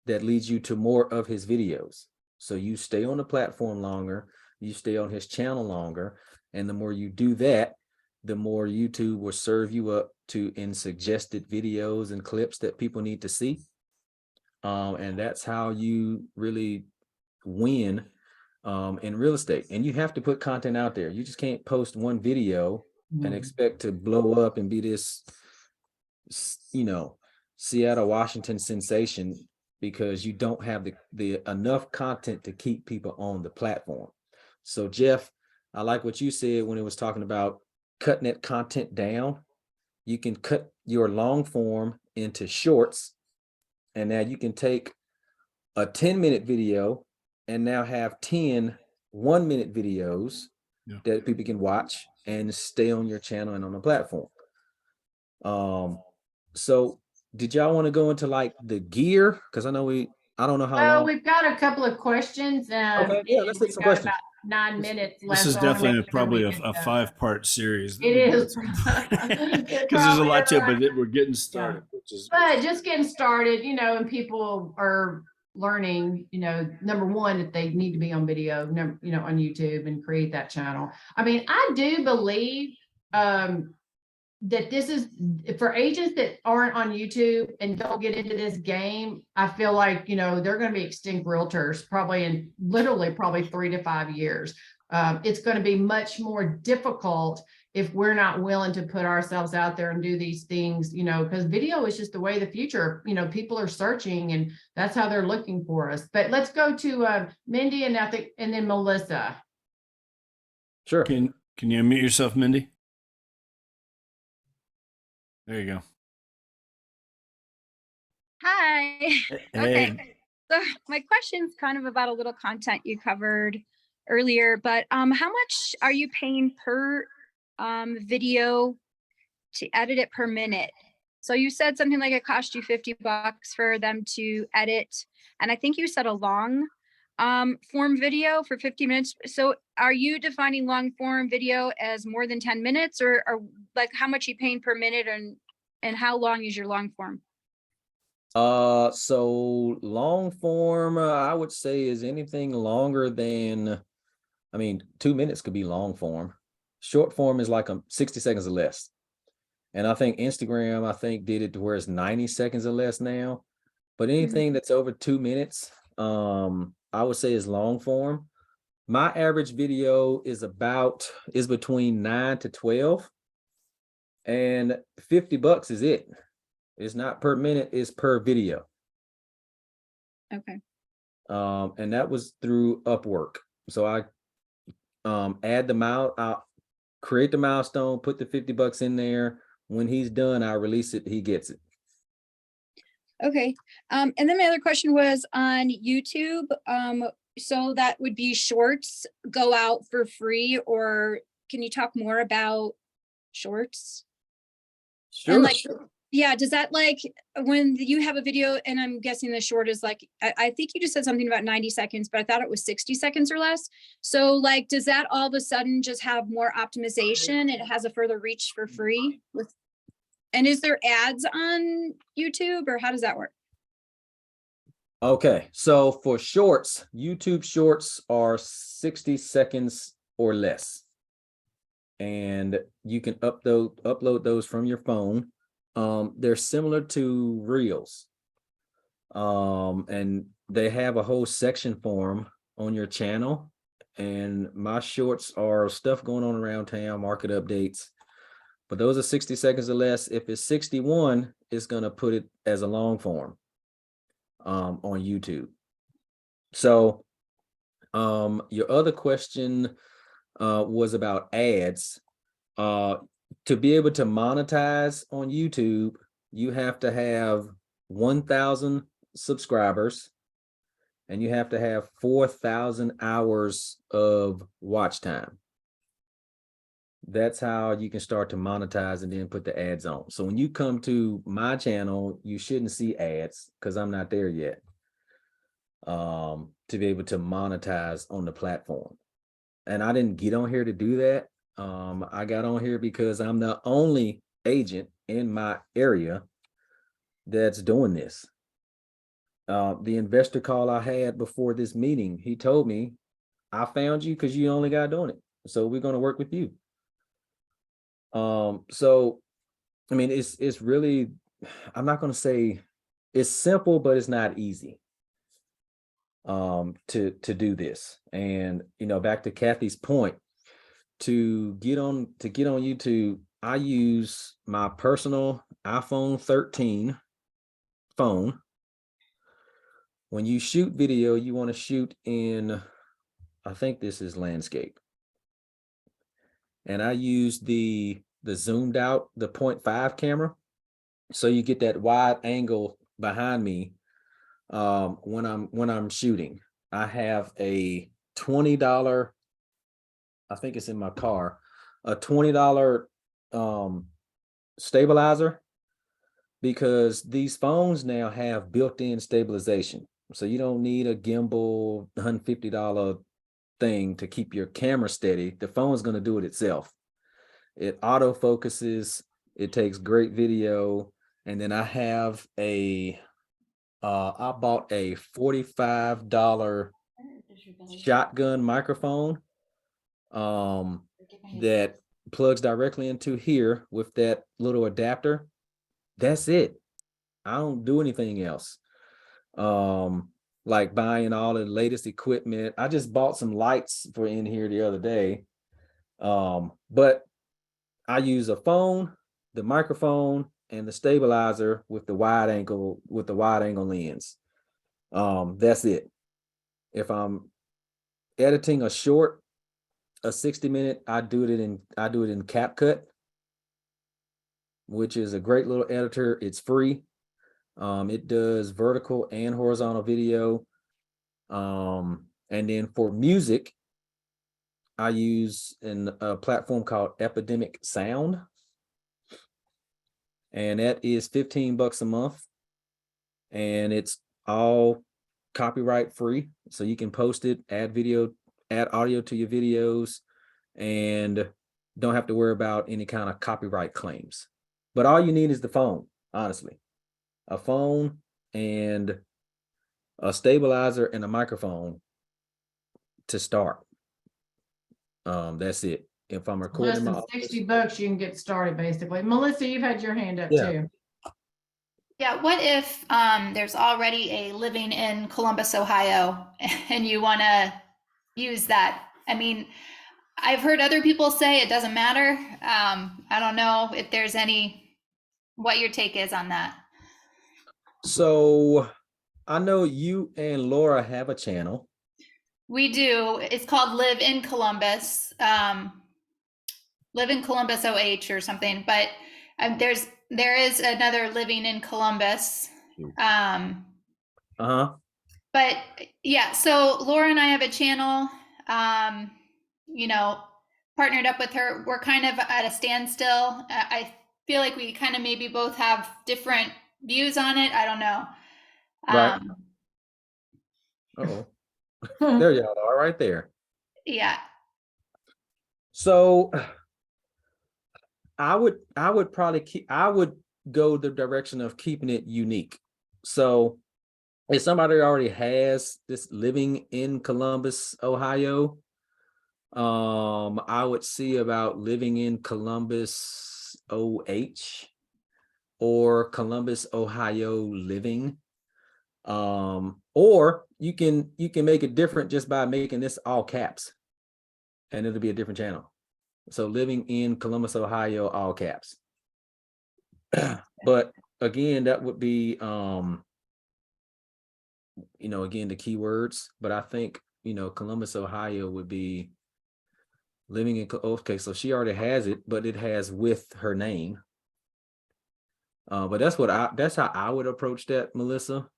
that leads you to more of his videos. So you stay on the platform longer, you stay on his channel longer, and the more you do that, the more YouTube will serve you up to in suggested videos and clips that people need to see. And that's how you really win in real estate. And you have to put content out there. You just can't post one video and expect to blow up and be this, Seattle, Washington sensation, because you don't have the enough content to keep people on the platform. So Jeff, I like what you said when it was talking about cutting that content down. You can cut your long form into shorts, and now you can take a 10-minute video and now have 10 1-minute videos that people can watch and stay on your channel and on the platform. So did y'all want to go into like the gear? Because I don't know how long. We've got a couple of questions. Okay, yeah, let's take some questions. About 9 minutes left. This is so I wanna definitely make sure probably we a get, 5-part series. It is. Because there's a lot to it, but we're getting started. But just getting started, and people are learning, number one, that they need to be on video, on YouTube and create that channel. I mean, I do believe that this is for agents that aren't on YouTube and don't get into this game. I feel like, they're going to be extinct realtors probably probably 3 to 5 years. It's going to be much more difficult if we're not willing to put ourselves out there and do these things, because video is just the way of the future. People are searching and that's how they're looking for us. But let's go to Mindy and then Melissa. Sure. Can you unmute yourself, Mindy? There you go. Hi. Hey. Okay. So my question's kind of about a little content you covered earlier, but how much are you paying per video to edit it per minute? So you said something like it cost you $50 for them to edit, and I think you said a long form video for 50 minutes. So are you defining long form video as more than 10 minutes or like how much you paying per minute and how long is your long form? So long form, I would say is anything longer than, 2 minutes could be long form. Short form is like 60 seconds or less. And I think Instagram, did it to where it's 90 seconds or less now. But anything that's over 2 minutes, I would say is long form. My average video is between 9 to 12. And $50 is it. It's not per minute, it's per video. Okay. And that was through Upwork. So I I'll create the milestone, put the $50 in there. When he's done, I release it, he gets it. Okay. And then my other question was on YouTube. So that would be shorts go out for free, or can you talk more about shorts? Sure. And like, yeah, does that like when you have a video and I'm guessing the short is like, I think you just said something about 90 seconds, but I thought it was 60 seconds or less. So like, does that all of a sudden just have more optimization? It has a further reach for free with, and is there ads on YouTube or how does that work? Okay, so for shorts, YouTube shorts are 60 seconds or less. And you can upload those from your phone. They're similar to Reels. And they have a whole section for them on your channel. And my shorts are stuff going on around town, market updates. But those are 60 seconds or less. If it's 61, it's going to put it as a long form on YouTube. So your other question was about ads. To be able to monetize on YouTube, you have to have 1,000 subscribers and you have to have 4,000 hours of watch time. That's how you can start to monetize and then put the ads on. So when you come to my channel, you shouldn't see ads because I'm not there yet to be able to monetize on the platform. And I didn't get on here to do that. I got on here because I'm the only agent in my area that's doing this. The investor call I had before this meeting, he told me, I found you because you only got doing it. So we're going to work with you. So, it's really, I'm not going to say it's simple, but it's not easy to do this. And, back to Kathy's point, to get on YouTube, I use my personal iPhone 13 phone. When you shoot video, you want to shoot in, I think this is landscape. And I use the zoomed out, the 0.5 camera. So you get that wide angle behind me when I'm shooting. I have a $20, I think it's in my car, a $20 stabilizer, because these phones now have built-in stabilization. So you don't need a gimbal $150 thing to keep your camera steady. The phone's going to do it itself. It auto focuses, it takes great video. And then I have I bought a $45 shotgun microphone that plugs directly into here with that little adapter. That's it. I don't do anything else. Like buying all the latest equipment. I just bought some lights for in here the other day. But I use a phone, the microphone, and the stabilizer with the wide angle lens. That's it. If I'm editing a short, a 60-minute, I do it in CapCut, which is a great little editor. It's free. It does vertical and horizontal video. And then for music, I use a platform called Epidemic Sound. And that is $15 a month. And it's all copyright free, so you can post it, add audio to your videos, and don't have to worry about any kind of copyright claims. But all you need is the phone, honestly. A phone and a stabilizer and a microphone to start. That's it. If I'm recording Less in my than office, 60 bucks, you can get started basically. Melissa, you've had your hand up Yeah. too. Yeah, what if there's already a living in Columbus, Ohio, and you want to use that? I mean, I've heard other people say it doesn't matter. I don't know if there's what your take is on that. So I know you and Laura have a channel. We do. It's called Live in Columbus. Live in Columbus OH or something, but there is another Living in Columbus. But yeah, so Laura and I have a channel, partnered up with her. We're kind of at a standstill. I feel like we kind of maybe both have different views on it. I don't know. Right. There y'all are right there. Yeah. So I would probably I would go the direction of keeping it unique. So if somebody already has this Living in Columbus, Ohio, I would see about Living in Columbus OH or Columbus, Ohio Living. Or you can make it different just by making this all caps, and it'll be a different channel. So Living in Columbus, Ohio, all caps. But again, that would be again, the keywords. But I think Columbus, Ohio would be Living in. Okay, so she already has it, but it has with her name. But that's how I would approach that, Melissa.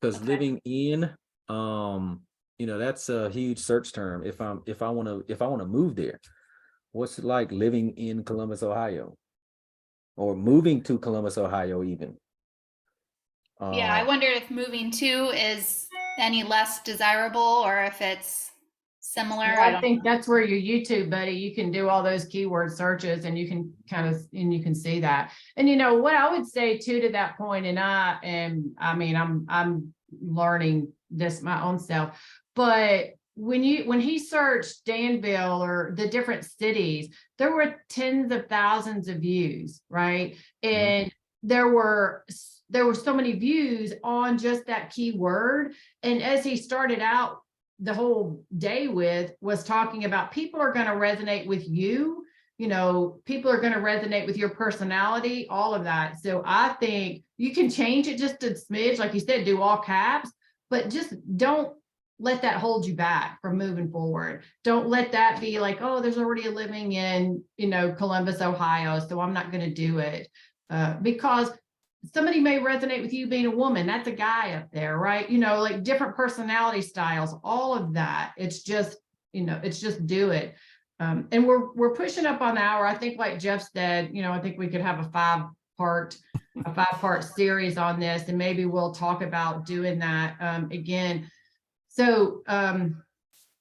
Because living in, that's a huge search term. If I want to move there, what's it like living in Columbus, Ohio, or moving to Columbus, Ohio, even? Yeah, I wonder if moving to is any less desirable or if it's similar. Well, I think that's where your YouTube buddy, you can do all those keyword searches and you can you can see that. And what I would say too to that point, and I'm learning this my own self, but when he searched Danville or the different cities, there were tens of thousands of views, right? And there were so many views on just that keyword. And as he started out the whole day was talking about people are going to resonate with you, people are going to resonate with your personality, all of that. So I think you can change it just a smidge, like you said, do all caps, but just don't let that hold you back from moving forward. Don't let that be like, oh, there's already a Living in, Columbus, Ohio, so I'm not going to do it. Because somebody may resonate with you being a woman. That's a guy up there, right? Like different personality styles, all of that. It's just, it's just do it. And we're pushing up on the hour. I think like Jeff said, I think we could have a five-part series on this, and maybe we'll talk about doing that again. So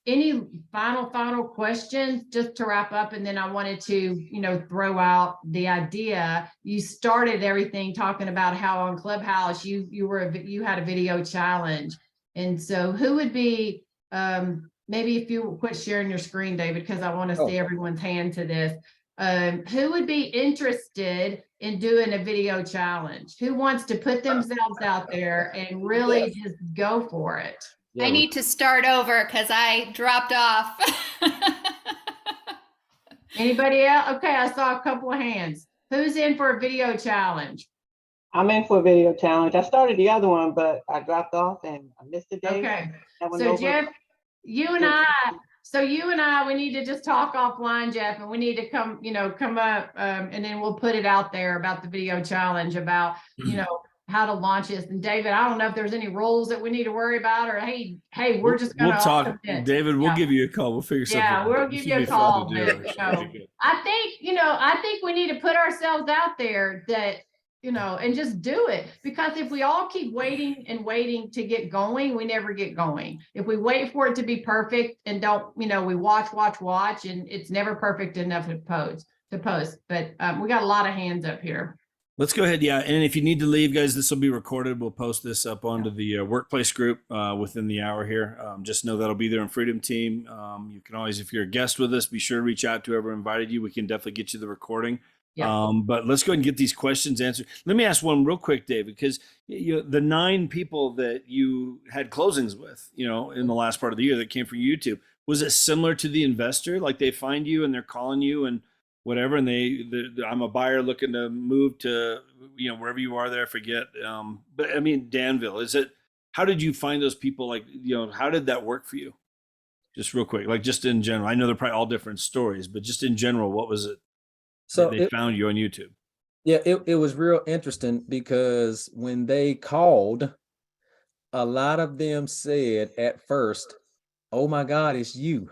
any final questions just to wrap up? And then I wanted to, throw out the idea. You started everything talking about how on Clubhouse you had a video challenge. And so who would be, maybe if you quit sharing your screen, David, because I want to see everyone's hand to this. Who would be interested in doing a video challenge? Who wants to put themselves out there and really just go for it? I need to start over because I dropped off. Anybody else? Okay, I saw a couple of hands. Who's in for a video challenge? I'm in for a video challenge. I started the other one, but I dropped off and I missed the day. Okay, so Jeff, you and I, we need to just talk offline, Jeff, and we need to come up, and then we'll put it out there about the video challenge about, how to launch this. And David, I don't know if there's any rules that we need to worry about, or hey, we're just gonna we'll talk. David, we'll give you a call. We'll figure something out. Yeah, we'll give you a call. But, I think we need to put ourselves out there that and just do it. Because if we all keep waiting and waiting to get going, we never get going. If we wait for it to be perfect and don't, we watch, and it's never perfect enough to post. But we got a lot of hands up here. Let's go ahead. Yeah. And if you need to leave, guys, this will be recorded. We'll post this up onto the workplace group within the hour here. Just know that'll be there in Freedom Team. You can always, if you're a guest with us, be sure to reach out to whoever invited you. We can definitely get you the recording. Yeah. But let's go ahead and get these questions answered. Let me ask one real quick, David, because the 9 people that you had closings with, in the last part of the year that came from YouTube, was it similar to the investor? Like they find you and they're calling you and whatever, and I'm a buyer looking to move to, wherever you are there, I forget. But I mean, Danville, how did you find those people? Like, how did that work for you? Just real quick, like just in general, I know they're probably all different stories, but just in general, what was it? So they found you on YouTube. Yeah, it was real interesting because when they called, a lot of them said at first, "Oh my God, it's you."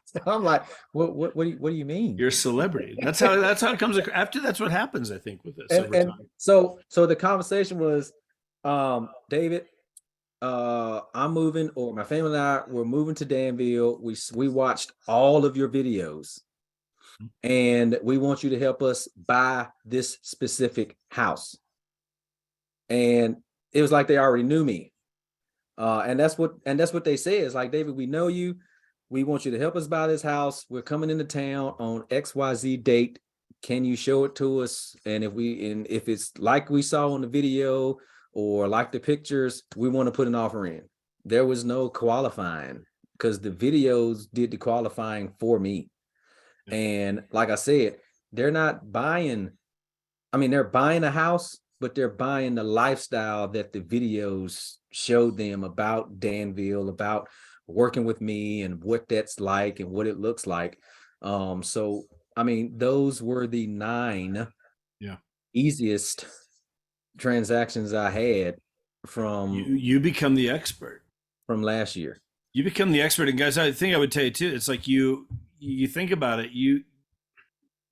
So I'm like, what do you mean? You're a celebrity. That's how it comes after. That's what happens, I think, with this over time. So the conversation was, David, I'm moving, or my family and I were moving to Danville. We watched all of your videos, and we want you to help us buy this specific house. And it was like they already knew me. And that's what they say. It's like, David, we know you. We want you to help us buy this house. We're coming into town on XYZ date. Can you show it to us? And if it's like we saw on the video or like the pictures, we want to put an offer in. There was no qualifying because the videos did the qualifying for me. And like I said, they're not buying. I mean, they're buying a house, but they're buying the lifestyle that the videos showed them about Danville, about working with me and what that's like and what it looks like. So, I mean, those were the 9 easiest transactions I had from you become the expert from last year. You become the expert. And guys, I think I would tell you too, it's like you think about it,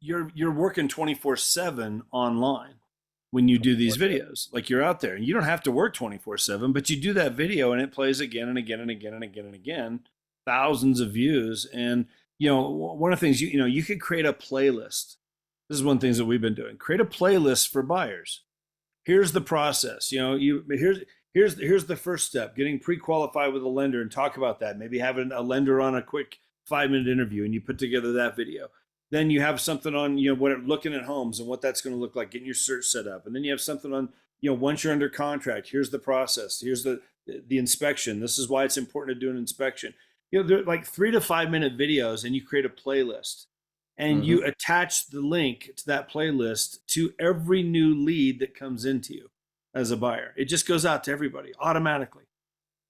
you're working 24/7 online when you do these videos. Like you're out there and you don't have to work 24/7, but you do that video and it plays again and again and again and again and again, thousands of views. And one of the things you could create a playlist. This is one of the things that we've been doing. Create a playlist for buyers. Here's the process. Here's the first step, getting pre-qualified with a lender, and talk about that. Maybe having a lender on a quick 5-minute interview and you put together that video. Then you have something on, looking at homes and what that's going to look like, getting your search set up. And then you have something on, once you're under contract, here's the process. Here's the inspection. This is why it's important to do an inspection. They're like 3 to 5 minute videos, and you create a playlist and you attach the link to that playlist to every new lead that comes into you as a buyer. It just goes out to everybody automatically.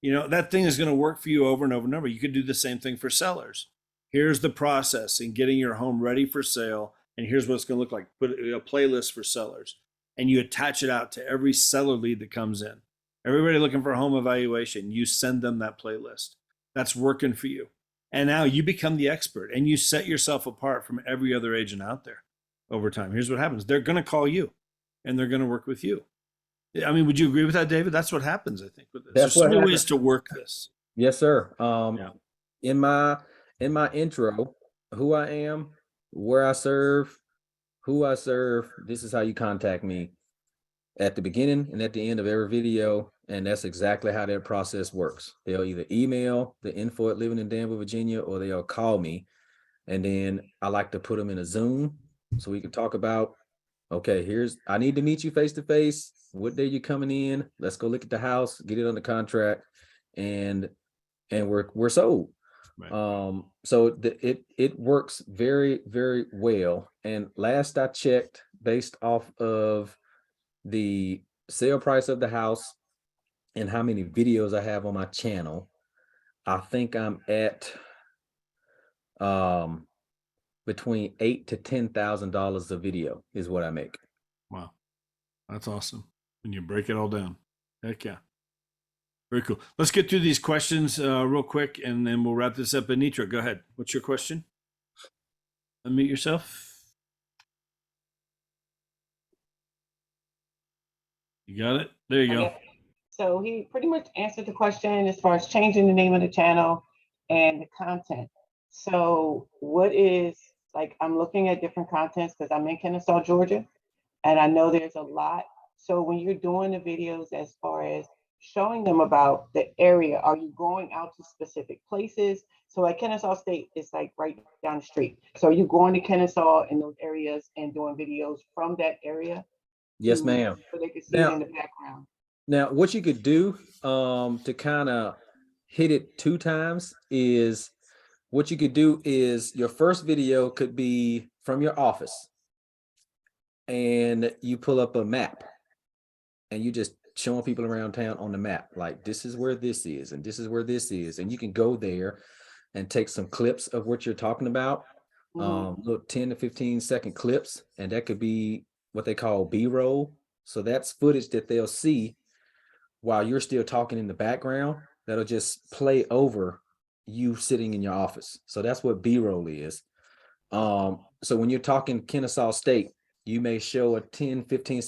That thing is going to work for you over and over and over. You could do the same thing for sellers. Here's the process in getting your home ready for sale. And here's what it's going to look like. Put a playlist for sellers, and you attach it out to every seller lead that comes in. Everybody looking for a home evaluation, you send them that playlist. That's working for you. And now you become the expert and you set yourself apart from every other agent out there over time. Here's what happens. They're going to call you and they're going to work with you. I mean, would you agree with that, David? That's what happens, I think, with this. There's so many ways to work this. Yes, sir. In my intro, who I am, where I serve, who I serve, this is how you contact me at the beginning and at the end of every video. And that's exactly how that process works. They'll either email the info at Living in Danville, Virginia, or they'll call me. And then I like to put them in a Zoom so we can talk about, okay, I need to meet you face to face. What day you coming in? Let's go look at the house, get it under contract, and we're sold. Right. So it works very, very well. And last I checked, based off of the sale price of the house and how many videos I have on my channel, I think I'm at between $8,000 to $10,000 a video is what I make. Wow, that's awesome. When you break it all down, heck yeah, very cool. Let's get through these questions real quick, and then we'll wrap this up. Anitra, go ahead. What's your question? Unmute yourself. You got it? There you go. Okay. So he pretty much answered the question as far as changing the name of the channel and the content. So what is, like, I'm looking at different contents because I'm in Kennesaw, Georgia, and I know there's a lot. So when you're doing the videos as far as showing them about the area, are you going out to specific places? So like Kennesaw State is like right down the street. So are you going to Kennesaw in those areas and doing videos from that area? Yes, ma'am. So they can see it in the background. Now, what you could do to kind of hit it 2 times is what you could do is your first video could be from your office and you pull up a map and you just showing people around town on the map, like this is where this is and this is where this is. And you can go there and take some clips of what you're talking about, little 10 to 15 second clips. And that could be what they call B-roll. So that's footage that they'll see while you're still talking in the background, that'll just play over you sitting in your office. So that's what B-roll is. So when you're talking Kennesaw State, you may show a 10, 15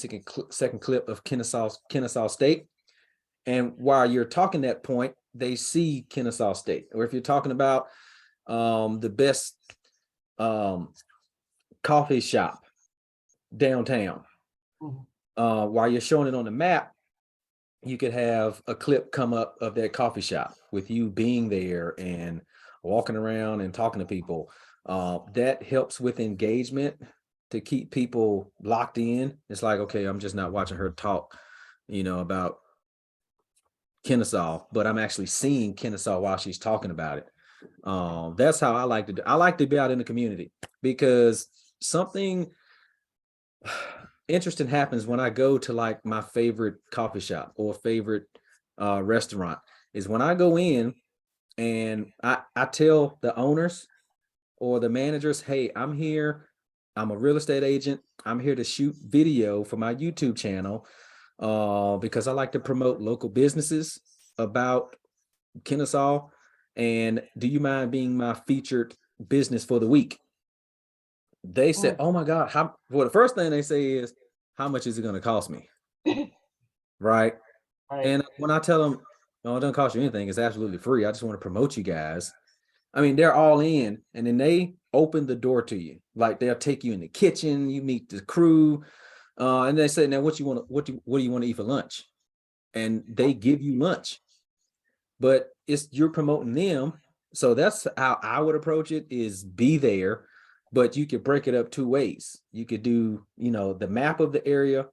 second clip of Kennesaw State. And while you're talking that point, they see Kennesaw State. Or if you're talking about the best coffee shop downtown, while you're showing it on the map, you could have a clip come up of that coffee shop with you being there and walking around and talking to people. That helps with engagement to keep people locked in. It's like, okay, I'm just not watching her talk, about Kennesaw, but I'm actually seeing Kennesaw while she's talking about it. That's how I like to do. I like to be out in the community because something interesting happens when I go to like my favorite coffee shop or favorite restaurant is when I go in and I tell the owners or the managers, hey, I'm here. I'm a real estate agent. I'm here to shoot video for my YouTube channel because I like to promote local businesses about Kennesaw. And do you mind being my featured business for the week? They said, oh my God, well, the first thing they say is, how much is it going to cost me? Right. And when I tell them, no, it doesn't cost you anything, it's absolutely free. I just want to promote you guys. I mean, they're all in, and then they open the door to you. Like they'll take you in the kitchen, you meet the crew, and they say, now what do you want to eat for lunch? And they give you lunch, but you're promoting them. So that's how I would approach it, is be there, but you could break it up 2 ways. You could do, the map of the area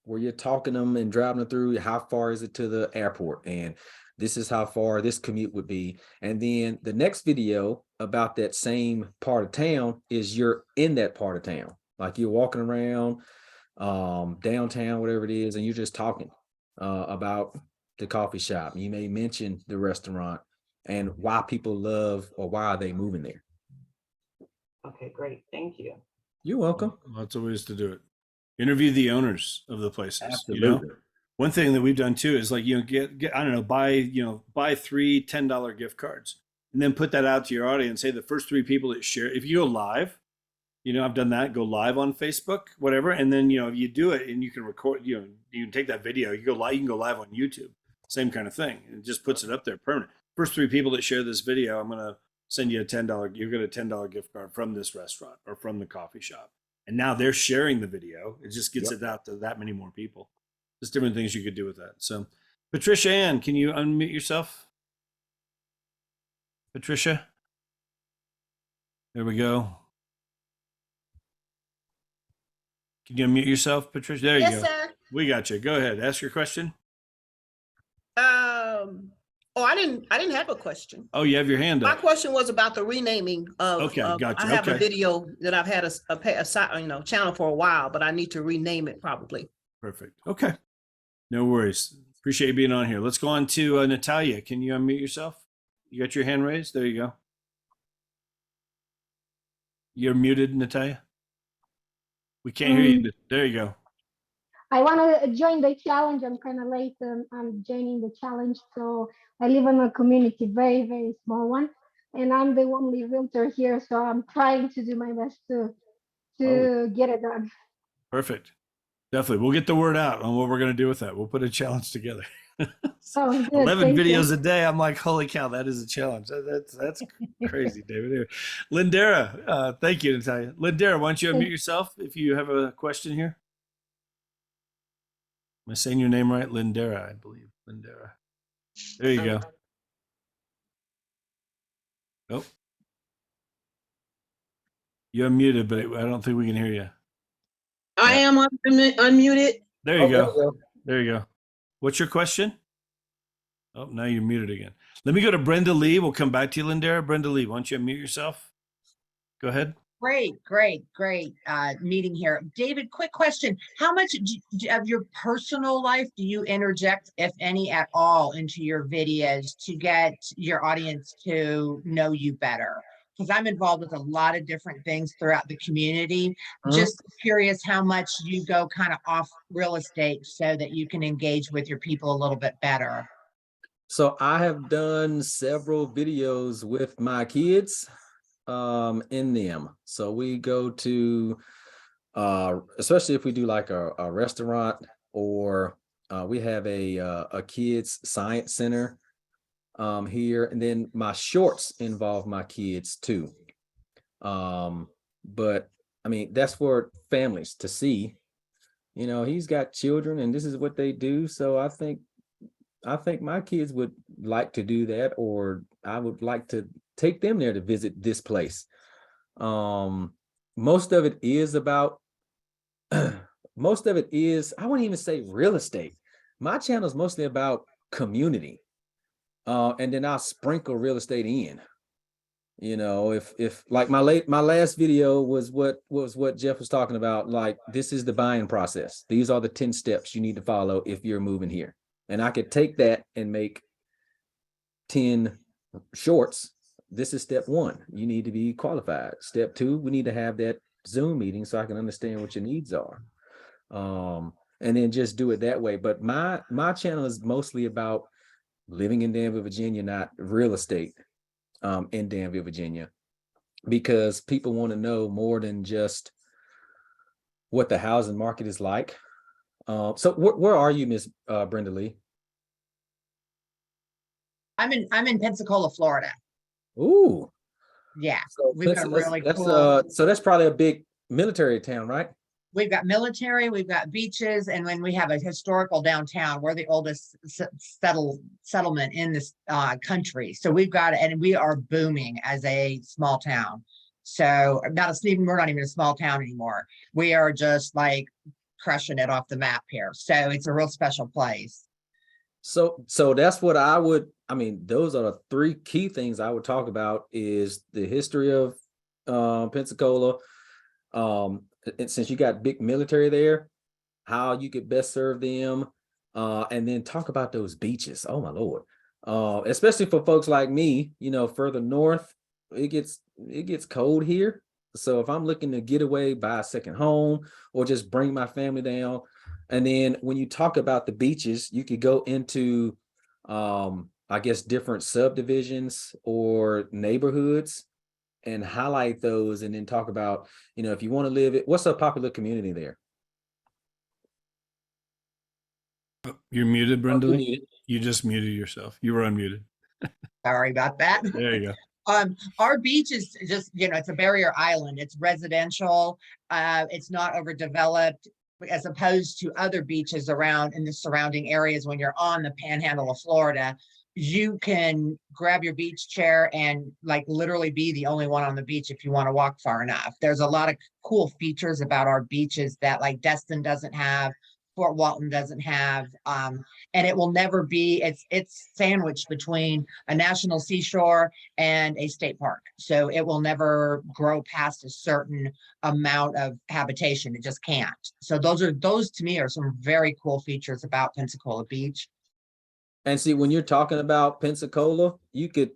where you're talking them and driving them through. How far is it to the airport? And this is how far this commute would be. And then the next video about that same part of town is you're in that part of town. Like you're walking around downtown, whatever it is, and you're just talking about the coffee shop. You may mention the restaurant and why people love or why are they moving there. Okay, great. Thank you. You're welcome. Lots of ways to do it. Interview the owners of the places. Absolutely. One thing that we've done too is like, get I don't know, buy 3 $10 gift cards and then put that out to your audience. Say the first 3 people that share, if you go live, I've done that, go live on Facebook, whatever. And then, if you do it and you can record, you can take that video, you can go live on YouTube, same kind of thing. It just puts it up there permanent. First 3 people that share this video, I'm going to send you you get a $10 gift card from this restaurant or from the coffee shop. And now they're sharing the video. It just gets it out to that many more people. There's different things you could do with that. So Patricia Ann, can you unmute yourself? Patricia? There we go. Can you unmute yourself, Patricia? There you go. Yes, sir. We got you. Go ahead. Ask your question. I didn't have a question. Oh, you have your hand My up. question was about the renaming of. Okay, gotcha. I have Okay. a video that I've had a channel for a while, but I need to rename it probably. Perfect. Okay. No worries. Appreciate you being on here. Let's go on to Natalia. Can you unmute yourself? You got your hand raised? There you go. You're muted, Natalia. We can't hear you. There you go. I want to join the challenge. I'm kind of late. I'm joining the challenge. So I live in a community, very, very small one. And I'm the only realtor here. So I'm trying to do my best to get it done. Perfect. Definitely. We'll get the word out on what we're going to do with that. We'll put a challenge together. Oh, good. 11 Thank videos you. a day. I'm like, holy cow, that is a challenge. That's crazy, David. Lindera, thank you, Natalia. Lindera, why don't you unmute yourself if you have a question here? Am I saying your name right? Lindera, I believe. Lindera. There you go. Oh. You're unmuted, but I don't think we can hear you. I am unmuted. There you go. There you go. What's your question? Oh, now you're muted again. Let me go to Brenda Lee. We'll come back to you, Lindera. Brenda Lee, why don't you unmute yourself? Go ahead. Great meeting here. David, quick question. How much of your personal life do you interject, if any at all, into your videos to get your audience to know you better? Because I'm involved with a lot of different things throughout the community. Just curious how much you go kind of off real estate so that you can engage with your people a little bit better. So I have done several videos with my kids in them. So we go to especially if we do like a restaurant, or we have a kids science center here, and then my shorts involve my kids too. But I mean, that's for families to see, you know, he's got children and this is what they do. So I think my kids would like to do that, or I would like to take them there to visit this place. Most of it is about, most of it is, I wouldn't even say real estate. My channel is mostly about community. And then I'll sprinkle real estate in. You know, if like my last video was what Jeff was talking about, like, this is the buying process. These are the 10 steps you need to follow if you're moving here. And I could take that and make 10 shorts. This is step 1. You need to be qualified. Step 2, we need to have that Zoom meeting so I can understand what your needs are. And then just do it that way. But my channel is mostly about living in Danville, Virginia, not real estate in Danville, Virginia, because people want to know more than just what the housing market is like. So where are you, Miss Brenda Lee? I'm in Pensacola, Florida. Ooh. Yeah. So we've got really cool. So that's probably a big military town, right? We've got military, we've got beaches, and when we have a historical downtown, we're the oldest settlement in this country. So we've got, and we are booming as a small town. So we're not even a small town anymore. We are just like crushing it off the map here. So it's a real special place. So that's what I mean, those are the 3 key things I would talk about, is the history of Pensacola. And since you got big military there, how you could best serve them, and then talk about those beaches. Oh my Lord. Especially for folks like me, you know, further north, it gets cold here. So if I'm looking to get away, buy a second home, or just bring my family down. And then when you talk about the beaches, you could go into I guess different subdivisions or neighborhoods and highlight those, and then talk about, you know, if you want to live it, what's a popular community there? You're muted, Brenda. You just muted yourself. You were unmuted. Sorry about that. There you go. Our beach is just, you know, it's a barrier island. It's residential. It's not overdeveloped, as opposed to other beaches around in the surrounding areas. When you're on the panhandle of Florida, you can grab your beach chair and like literally be the only one on the beach if you want to walk far enough. There's a lot of cool features about our beaches that like Destin doesn't have, Fort Walton doesn't have, and it will never be, it's sandwiched between a national seashore and a state park. So it will never grow past a certain amount of habitation. It just can't. So those to me are some very cool features about Pensacola Beach. And see, when you're talking about Pensacola, you could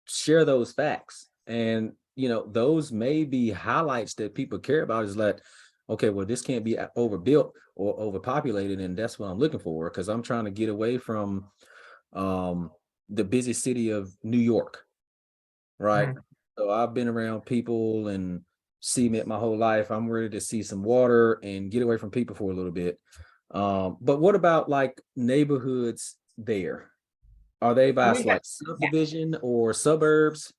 share those facts, and, you know, those may be highlights that people care about, is like, okay, well, this can't be overbuilt or overpopulated, and that's what I'm looking for, because I'm trying to get away from the busy city of New York, right? So I've been around people and cement my whole life. I'm ready to see some water and get away from people for a little bit. But what about like neighborhoods there? Are they by we've got- like subdivision or suburbs?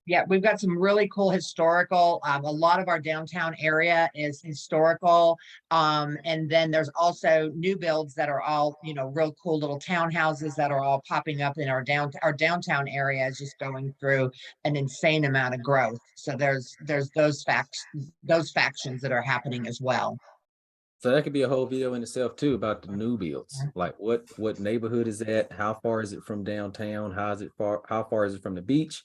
Yeah, we've got some really cool historical. A lot of our downtown area is historical. And then there's also new builds that are all, you know, real cool little townhouses that are all popping up in our downtown area is just going through an insane amount of growth. So there's those factions that are happening as well. So that could be a whole video in itself too about the new builds. Like what neighborhood is that? How far is it from downtown? How far is it from the beach?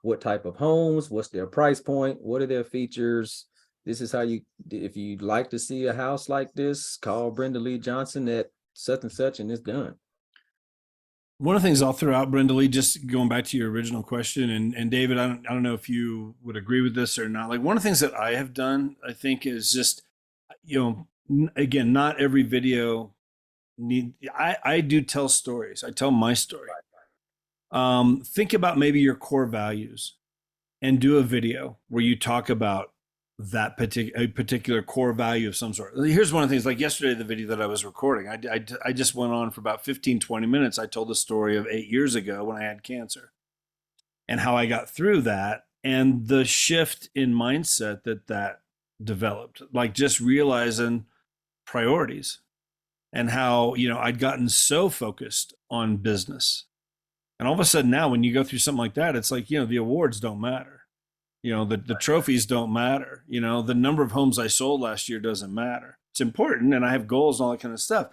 What type of homes? What's their price point? What are their features? This is how you, if you'd like to see a house like this, call Brenda Lee Johnson at such and such, and it's done. One of the things I'll throw out, Brenda Lee, just going back to your original question, and David, I don't know if you would agree with this or not. Like one of the things that I have done, I think, is just, you know, again, not every video I do tell stories. I tell my story. Think about maybe your core values and do a video where you talk about that particular core value of some sort. Here's one of the things, like yesterday, the video that I was recording, I just went on for about 15, 20 minutes. I told the story of 8 years ago when I had cancer and how I got through that and the shift in mindset that developed, like just realizing priorities and how, you know, I'd gotten so focused on business. And all of a sudden now, when you go through something like that, it's like, you know, the awards don't matter. You know, the trophies don't matter. You know, the number of homes I sold last year doesn't matter. It's important and I have goals and all that kind of stuff.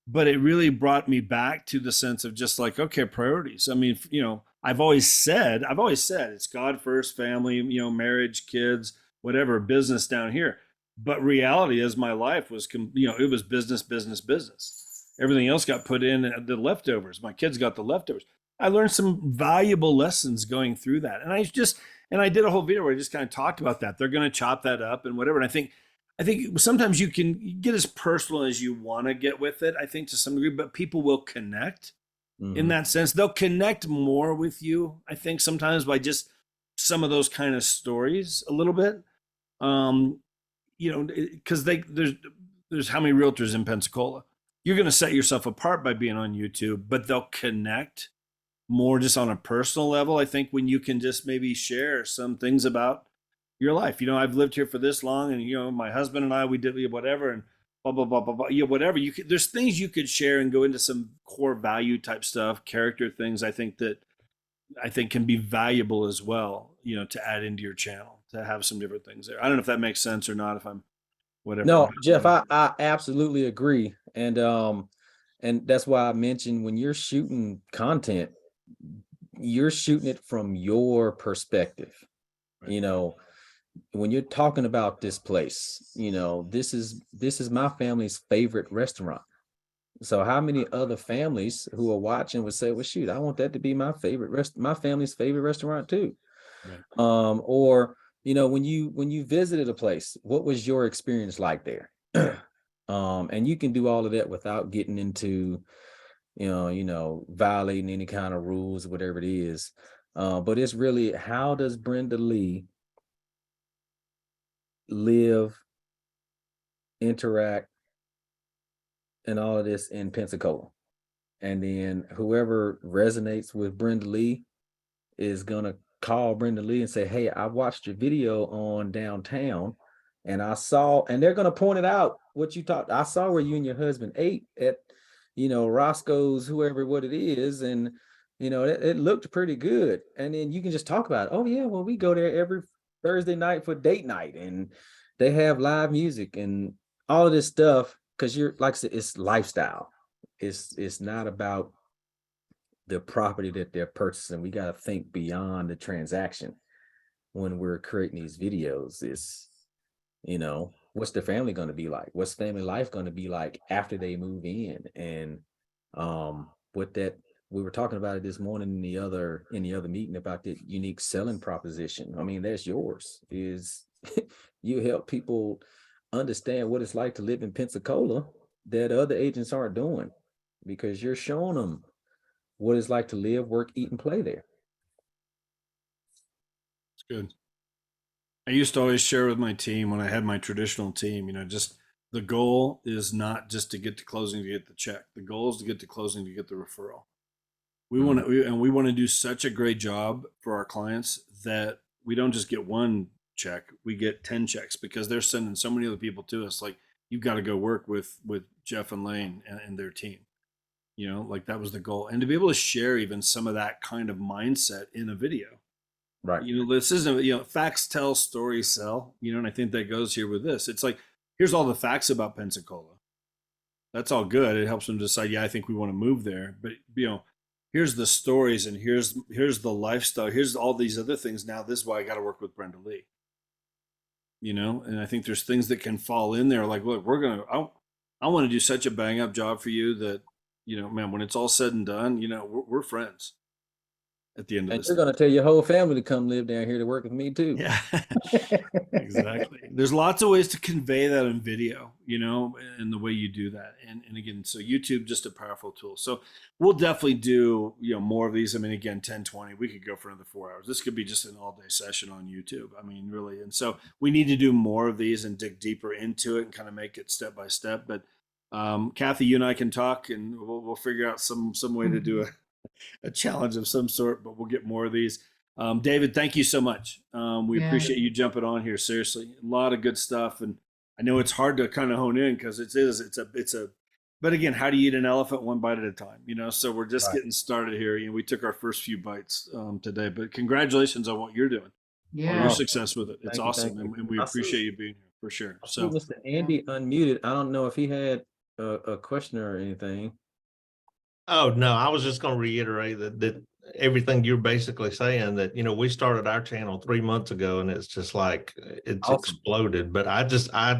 But it really brought me back to the sense of just like, okay, priorities. I mean, you know, I've always said it's God first, family, you know, marriage, kids, whatever, business down here. But reality is my life was, you know, it was business, business, business. Everything else got put in the leftovers. My kids got the leftovers. I learned some valuable lessons going through that. And I did a whole video where I just kind of talked about that. They're going to chop that up and whatever. And I think sometimes you can get as personal as you want to get with it, I think to some degree, but people will connect in that sense. They'll connect more with you, I think, sometimes by just some of those kind of stories a little bit. You know, because there's how many realtors in Pensacola. You're going to set yourself apart by being on YouTube, but they'll connect more just on a personal level. I think when you can just maybe share some things about your life. You know, I've lived here for this long, and you know, my husband and I, we did whatever, and blah blah blah blah blah. You know, whatever you could. There's things you could share and go into some core value type stuff, character things. I think can be valuable as well. You know, to add into your channel, to have some different things there. I don't know if that makes sense or not. If I'm whatever. No, Jeff, I absolutely agree, and that's why I mentioned when you're shooting content, you're shooting it from your perspective. Right. You know, when you're talking about this place, you know, this is my family's favorite restaurant. So how many other families who are watching would say, well, shoot, I want that to be my family's favorite restaurant too. Right. Or, you know, when you visited a place, what was your experience like there? And you can do all of that without getting into, you know, violating any kind of rules, whatever it is. But it's really, how does Brenda Lee live, interact, and all of this in Pensacola? And then whoever resonates with Brenda Lee is gonna call Brenda Lee and say, hey, I watched your video on downtown and I saw, and they're gonna point it out what you talked. I saw where you and your husband ate at, you know, Roscoe's, whoever what it is, and you know, it looked pretty good. And then you can just talk about it. Oh yeah, well, we go there every Thursday night for date night, and they have live music and all of this stuff, because you're, like I said, it's lifestyle. It's not about the property that they're purchasing. We got to think beyond the transaction when we're creating these videos. Is, you know, what's the family going to be like? What's family life going to be like after they move in? And with that, we were talking about it this morning in the other meeting about the unique selling proposition. I mean, that's yours. Is you help people understand what it's like to live in Pensacola that other agents aren't doing, because you're showing them what it's like to live, work, eat, and play there. It's good. I used to always share with my team when I had my traditional team, you know, just the goal is not just to get to closing to get the check. The goal is to get to closing to get the referral. We want to, and we want to do such a great job for our clients that we don't just get one check, we get 10 checks because they're sending so many other people to us. Like, you've got to go work with Jeff and Lane and their team. You know, like that was the goal. And to be able to share even some of that kind of mindset in a video. Right. You know, this isn't, you know, facts tell, stories sell, you know, and I think that goes here with this. It's like, here's all the facts about Pensacola. That's all good. It helps them decide, yeah, I think we want to move there. But, you know, here's the stories and here's the lifestyle. Here's all these other things. Now, this is why I got to work with Brenda Lee. You know, and I think there's things that can fall in there. Like, look, I want to do such a bang up job for you that, you know, man, when it's all said and done, you know, we're friends at the end of And this. you're going to tell your whole family to come live down here to work with me too. Yeah, exactly. There's lots of ways to convey that in video, you know, and the way you do that. And again, so YouTube, just a powerful tool. So we'll definitely do, you know, more of these. I mean, again, 10, 20, we could go for another 4 hours. This could be just an all day session on YouTube. I mean, really. And so we need to do more of these and dig deeper into it and kind of make it step by step. But Kathy, you and I can talk and we'll figure out some way to do a challenge of some sort, but we'll get more of these. David, thank you so much. We appreciate you jumping on here. Seriously, a lot of good stuff. And I know it's hard to kind of hone in because but again, how do you eat an elephant one bite at a time? You know, so we're just getting started here. You know, we took our first few bites today, but congratulations on what you're doing. Yeah. Your success with it. It's awesome. And we appreciate you being here for sure. So Mr. Andy unmuted. I don't know if he had a question or anything. Oh, no, I was just going to reiterate that everything you're basically saying, that, you know, we started our channel 3 months ago and it's just like, it's Awesome. exploded. But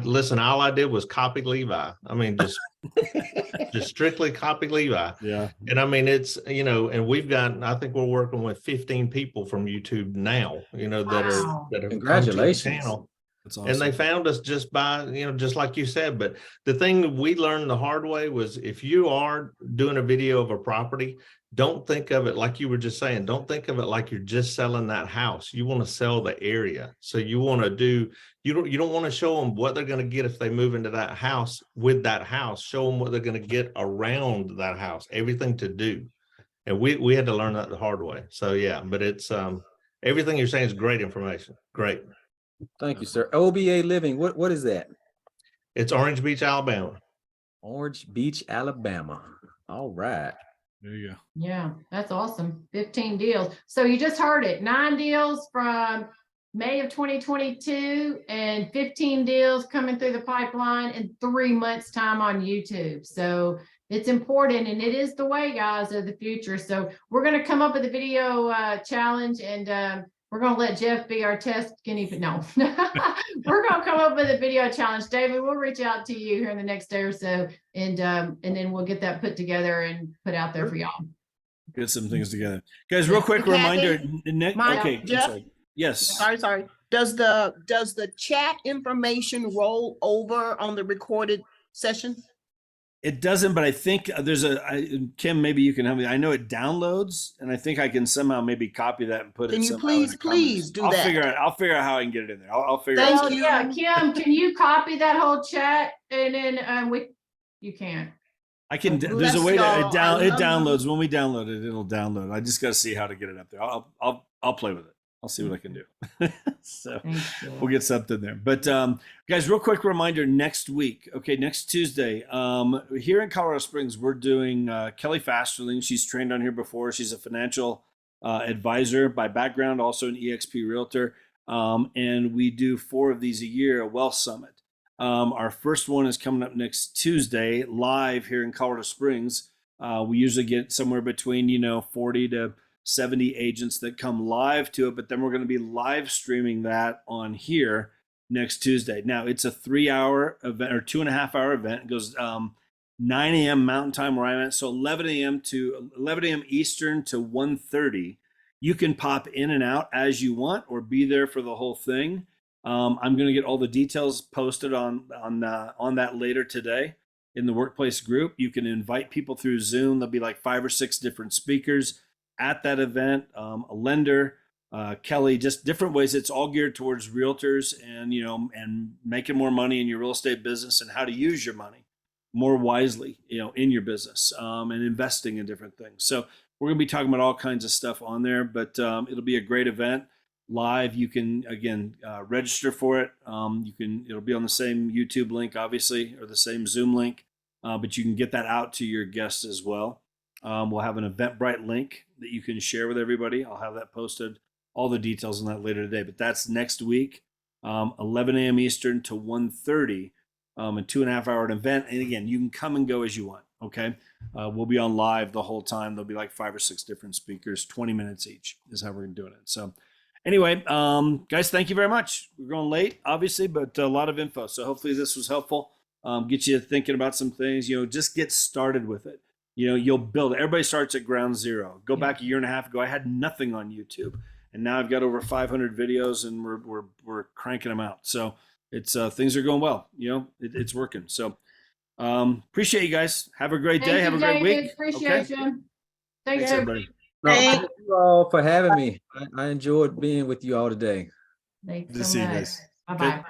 listen, all I did was copy Levi. I mean, just strictly copy Levi. yeah. And I mean, it's, you know, and I think we're working with 15 people from YouTube now, you know, that have come to the Congratulations. channel. That's awesome. And they found us just by, you know, just like you said. But the thing that we learned the hard way was, if you are doing a video of a property, don't think of it like you were just saying. Don't think of it like you're just selling that house. You want to sell the area. So you want to do, you don't want to show them what they're going to get if they move into that house with that house. Show them what they're going to get around that house, everything to do. And we had to learn that the hard way. So yeah, but it's everything you're saying is great information. Great. Thank you, sir. OBA Living. What is that? It's Orange Beach, Alabama. Orange Beach, Alabama. All right. There you go. Yeah, that's awesome. 15 deals. So you just heard it. 9 deals from May of 2022 and 15 deals coming through the pipeline in 3 months' time on YouTube. So it's important, and it is the way, guys, of the future. So we're going to come up with a video challenge, and we're going to let Jeff be our test guinea pig. No, we're going to come up with a video challenge. David, we'll reach out to you here in the next day or so, and then we'll get that put together and put out there for y'all. Get some things together. Guys, real quick reminder. Okay. Jeff? Yes. Sorry. Does the chat information roll over on the recorded session? It doesn't, but I think there's Kim, maybe you can help me. I know it downloads, and I think I can somehow maybe copy that and put it. Can you please do that? I'll figure out how I can get it in there. I'll figure Thank out. you. Yeah, Kim, can you copy that whole chat, and then you can't. I can. There's a way to it downloads. When we download it, it'll download. I just got to see how to get it up there. I'll play with it. I'll see what I can do. So we'll get something there. But guys, real quick reminder, next week, okay, next Tuesday, here in Colorado Springs, we're doing Kelly Fasterling. She's trained on here before. She's a financial advisor by background, also an EXP realtor. And we do 4 of these a year, a wealth summit. Our first one is coming up next Tuesday, live here in Colorado Springs. We usually get somewhere between, 40 to 70 agents that come live to it, but then we're going to be live streaming that on here next Tuesday. Now, it's a 3-hour event or 2.5-hour event. It goes 9 a.m. Mountain Time where I'm at, so 11 a.m. Eastern to 1:30. You can pop in and out as you want or be there for the whole thing. I'm going to get all the details posted on that later today in the workplace group. You can invite people through Zoom. There'll be like 5 or 6 different speakers at that event, a lender, Kelly, just different ways. It's all geared towards realtors and, you know, and making more money in your real estate business and how to use your money more wisely, you know, in your business, and investing in different things. So we're going to be talking about all kinds of stuff on there, but it'll be a great event live. You can, again, register for it. It'll be on the same YouTube link, obviously, or the same Zoom link, but you can get that out to your guests as well. We'll have an Eventbrite link that you can share with everybody. I'll have that posted, all the details on that later today, but that's next week, 11 a.m. Eastern to 1:30, a 2.5 hour event. And again, you can come and go as you want. Okay. We'll be on live the whole time. There'll be like 5 or 6 different speakers, 20 minutes each is how we're doing it. So anyway, guys, thank you very much. We're going late, obviously, but a lot of info. So hopefully this was helpful. Get you thinking about some things, you know, just get started with it. You know, you'll build it. Everybody starts at ground zero. Go back a year and a half ago. I had nothing on YouTube, and now I've got over 500 videos, and we're cranking them out. So it's things are going well. You know, it's working. So appreciate you guys. Have a great day. Have a great week. Appreciate you. Thanks, everybody. No, thank you all for having me. I enjoyed being with you all today. Thanks Good to so see you much. guys. Bye-bye.